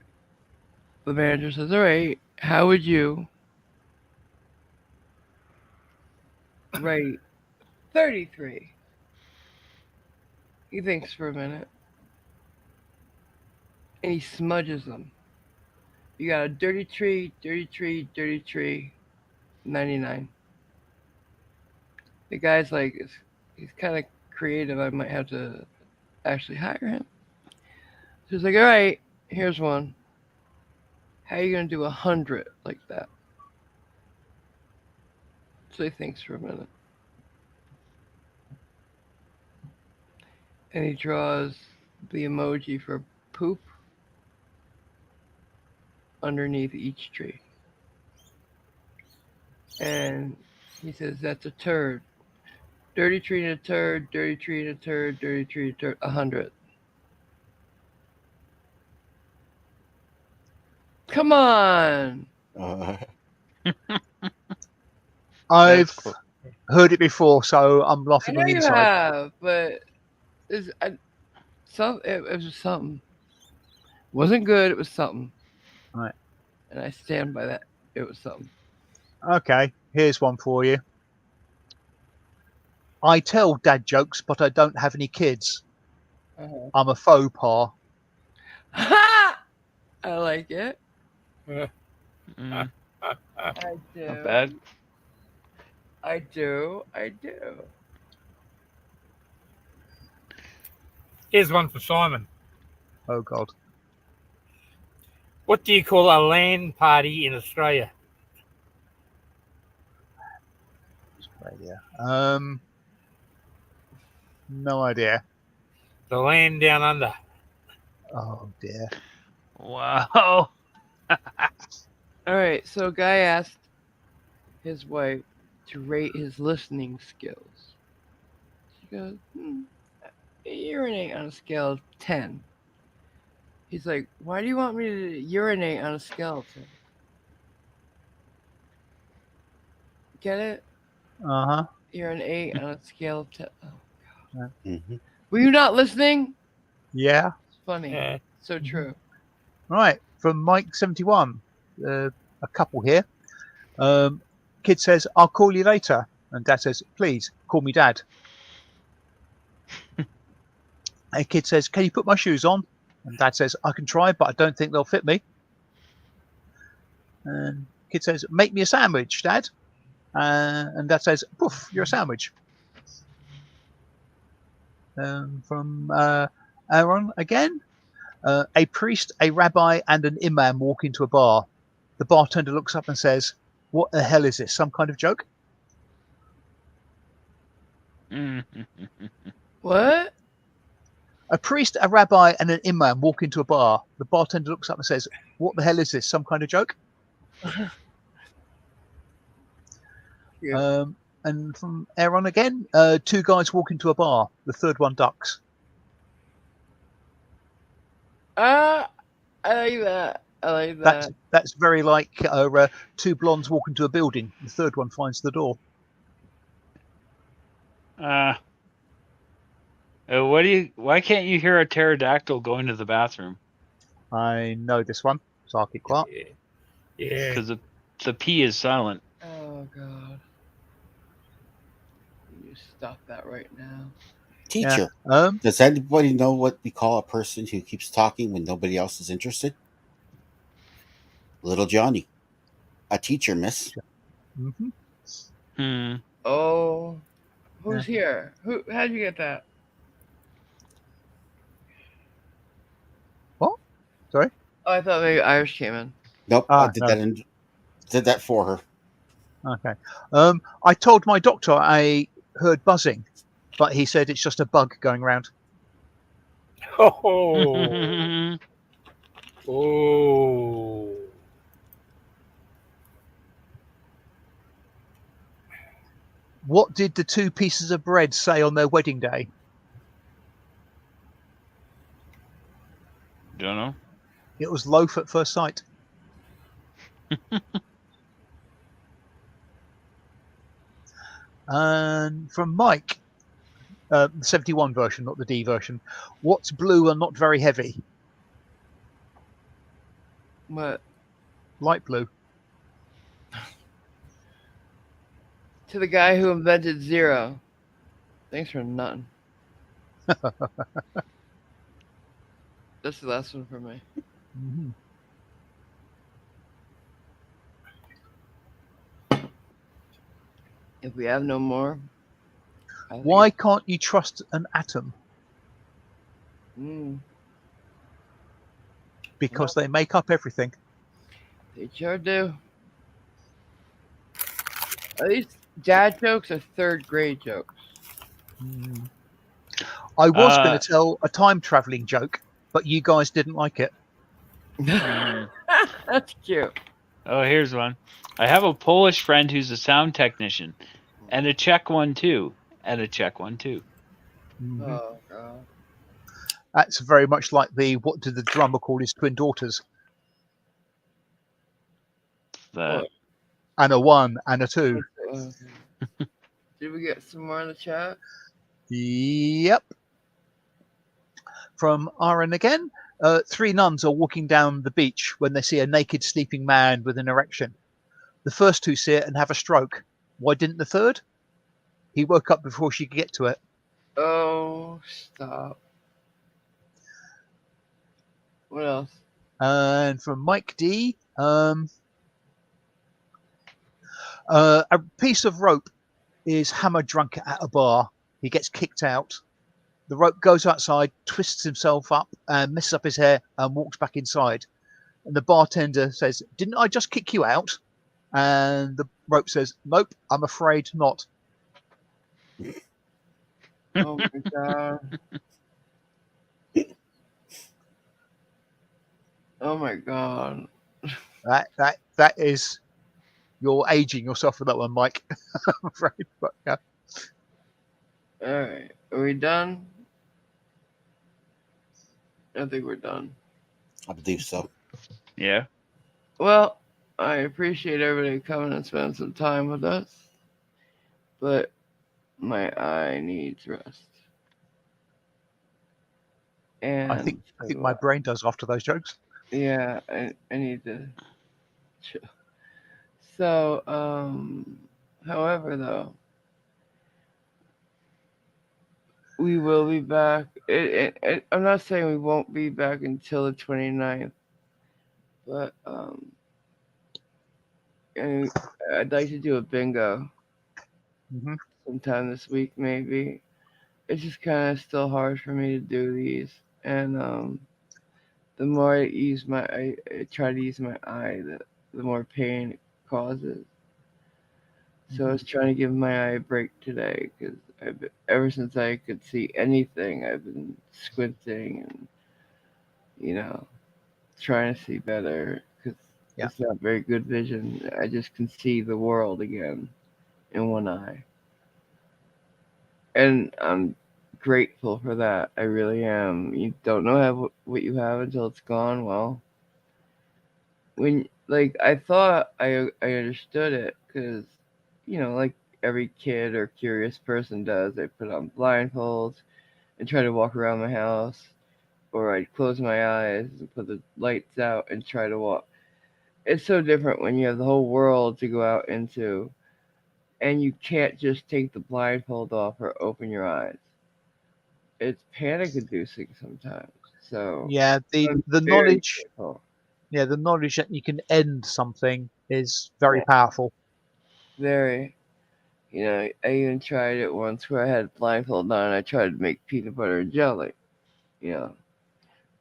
manager says, all right, how would you write 33? He thinks for a minute. And he smudges them. You got a dirty tree, dirty tree, dirty tree, 99. The guy's like, he's kind of creative. I might have to actually hire him. So he's like, all right, here's one. How are you going to do 100 like that? So he thinks for a minute. And he draws the emoji for poop underneath each tree. And he says, that's a turd. Dirty tree and a turd, dirty tree and a turd, dirty tree and a turd, 100. Come on! I've heard it before, so I'm I laughing know on the you inside. have, but it was just something. Wasn't good, it was something. Right. And I stand by that. It was something. Okay, here's one for you. I tell dad jokes, but I don't have any kids. I'm a faux pas. Ha! I like it. Mm, I do. not bad. I do. Here's one for Simon. Oh God. What do you call a LAN party in Australia? Australia. No idea. The Land Down Under. Oh dear. Wow. All right, so a guy asked his wife to rate his listening skills. She goes, urinate on a scale of 10. He's like, why do you want me to urinate on a scale of 10? Get it? Uh-huh. You're an 8 on a scale of 10. Oh, God. Mhm. Were you not listening? Yeah. It's funny. Yeah. So true. Right. From Mike71, a couple here. Kid says, I'll call you later. And dad says, please call me dad. A kid says, can you put my shoes on? And dad says, I can try, but I don't think they'll fit me. And kid says, make me a sandwich, dad. And dad says, poof, you're a sandwich. From Aaron again. A priest, a rabbi, and an imam walk into a bar. The bartender looks up and says, what the hell is this? Some kind of joke? What? A priest, a rabbi, and an imam walk into a bar. The bartender looks up and says, what the hell is this? Some kind of joke? Yeah. And from Aaron again, two guys walk into a bar. The third one ducks. I like that. I like that. That's very like two blondes walk into a building. The third one finds the door. Why can't you hear a pterodactyl going to the bathroom? I know this one, so I'll keep quiet. Yeah. Because the P is silent. Oh, God. You stop that right now. Teacher, Yeah. does anybody know what we call a person who keeps talking when nobody else is interested? Little Johnny. A teacher, miss. Mm-hmm. Oh, who's here? How'd you get that? What? Sorry? Oh, I thought maybe Irish came in. Nope, I did no. that. Did that for her. Okay. I told my doctor I heard buzzing, but he said it's just a bug going around. Oh. Oh. What did the two pieces of bread say on their wedding day? Don't know. It was loaf at first sight. And from Mike, the 71 version, not the D version. What's blue and not very heavy? What? Light blue. To the guy who invented zero. Thanks for nothing. That's the last one for me. Mm-hmm. If we have no more. Why can't you trust an atom? Because they make up everything. They sure do. At least dad jokes are third grade jokes. I was going to tell a time traveling joke, but you guys didn't like it. That's cute. Oh, here's one. I have a Polish friend who's a sound technician, and a Czech one too, and a Czech one too. Mm-hmm. Oh, God. That's very much like the what did the drummer call his twin daughters? The And a 1 and a 2. Did we get some more in the chat? Yep. From Aaron again. 3 nuns are walking down the beach when they see a naked sleeping man with an erection. The first 2 see it and have a stroke. Why didn't the third? He woke up before she could get to it. Oh, stop. What else? And from Mike D. A piece of rope is hammered drunk at a bar. He gets kicked out. The rope goes outside, twists himself up, and messes up his hair, and walks back inside. And the bartender says, "Didn't I just kick you out?" And the rope says, "Nope, I'm afraid not." Oh my god. Oh my god. That is you're aging yourself with that one, Mike. I'm afraid, but yeah. Alright. Are we done? I think we're done. I believe so. Yeah. Well, I appreciate everybody coming and spending some time with us, but my eye needs rest. I And think my brain does after those jokes. yeah, I need to chill. So, however, though, we will be back. I'm not saying we won't be back until the 29th, but and I'd like to do a bingo Hmm. sometime this week, maybe. It's just kind of still hard for me to do these, and the more I try to use my eye, the more pain it causes. So I was trying to give my eye a break today because ever since I could see anything, I've been squinting and you know trying to see better because Yeah. it's not very good vision. I just can see the world again in one eye, and I'm grateful for that. I really am. You don't know what you have until it's gone. Well, when like I thought I understood it because like every kid or curious person does, I put on blindfolds and try to walk around my house, or I'd close my eyes and put the lights out and try to walk. It's so different when you have the whole world to go out into, and you can't just take the blindfold off or open your eyes. It's panic inducing sometimes. So Yeah, I'm the very knowledge, grateful. yeah, the knowledge that you can end something is very Yeah, powerful. very. I even tried it once where I had blindfold on and I tried to make peanut butter and jelly. You know,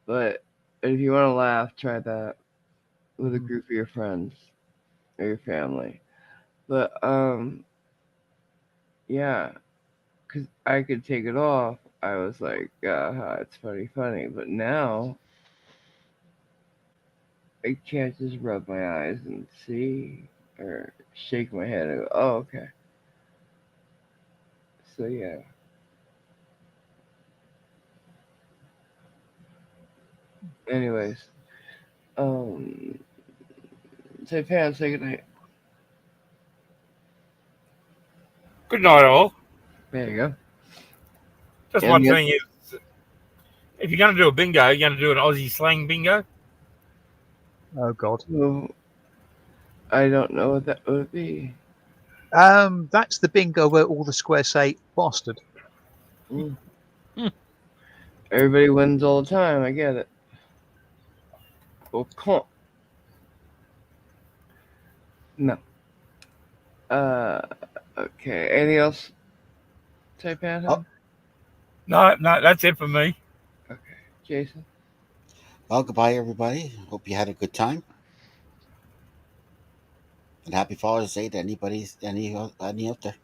but if you want to laugh, try that with a Mhm. group of your friends or your family. But yeah, cause I could take it off. I was like, it's funny. But now I can't just rub my eyes and see or shake my head and go, oh, okay. So yeah. Anyways, um, say Pam, say goodnight. Good night, all. There you go. Just one And yes, thing is, if you're going to do a bingo, you're going to do an Aussie slang bingo. Oh God. well, I don't know what that would be. That's the bingo where all the squares say bastard. Mm. Everybody wins all the time. I get it. Well, come no. Uh, okay. Anything else? Say Oh, Pam? No, that's it for me. Okay. Jason. well, goodbye, everybody. Hope you had a good time. And happy Father's Day to any out there.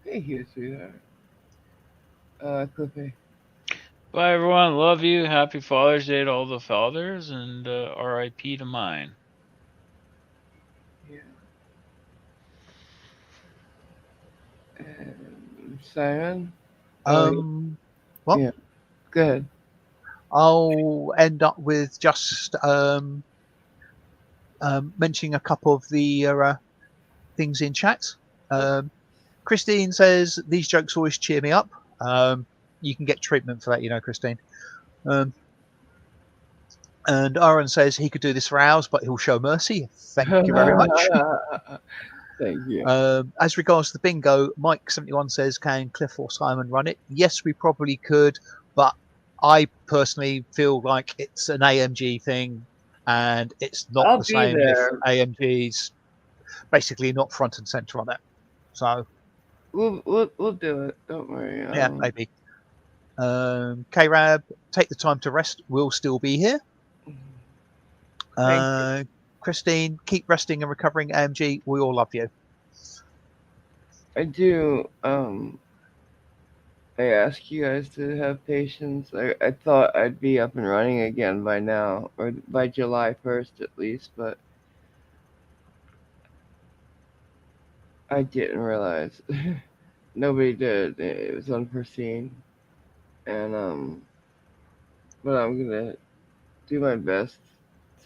Thank you, sweetheart. Cliffy. Bye, everyone. Love you. Happy Father's Day to all the fathers, and R.I.P. to mine. Yeah. And Simon. Oh, Well, yeah. Go ahead. I'll end up with just mentioning a couple of the things in chat. Um, Christine says these jokes always cheer me up. You can get treatment for that, Christine. Um, and Aaron says he could do this for hours, but he'll show mercy. Thank you very much. Thank you. As regards to the bingo, Mike71 says, can Cliff or Simon run it? Yes, we probably could, but I personally feel like it's an AMG thing, and it's not I'll the be same if there. AMG's basically not front and center on it. So, We'll do it. Don't worry. yeah, maybe. K-Rab, take the time to rest. We'll still be here. Thank you. Christine, keep resting and recovering. AMG, we all love you. I do. I ask you guys to have patience. I thought I'd be up and running again by now, or by July 1st at least, but I didn't realize. Nobody did. It was unforeseen. And, but I'm gonna do my best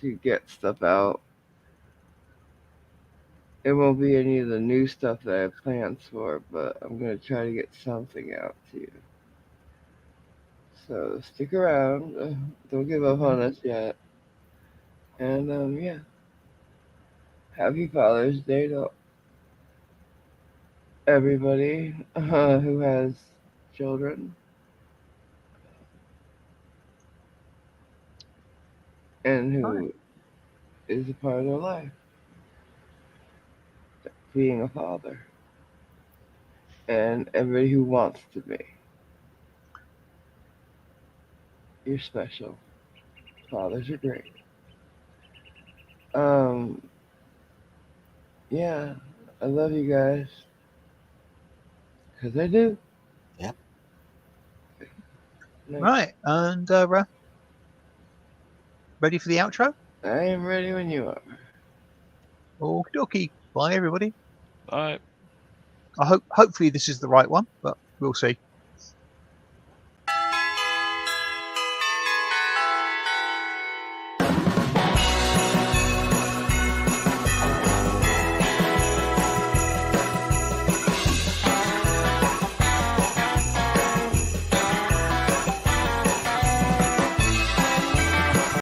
to get stuff out. It won't be any of the new stuff that I have plans for, but I'm gonna try to get something out to you. So stick around. Don't give up on us yet. And yeah, happy Father's Day to everybody who has children and who is a part of their life, being a father, and everybody who wants to be. You're special. Fathers are great. Um, yeah, I love you guys. 'Cause I do. Yep. Right, and ready for the outro? I am ready when you are. Okie dokie. Bye, everybody. Bye. Hopefully this is the right one, but we'll see.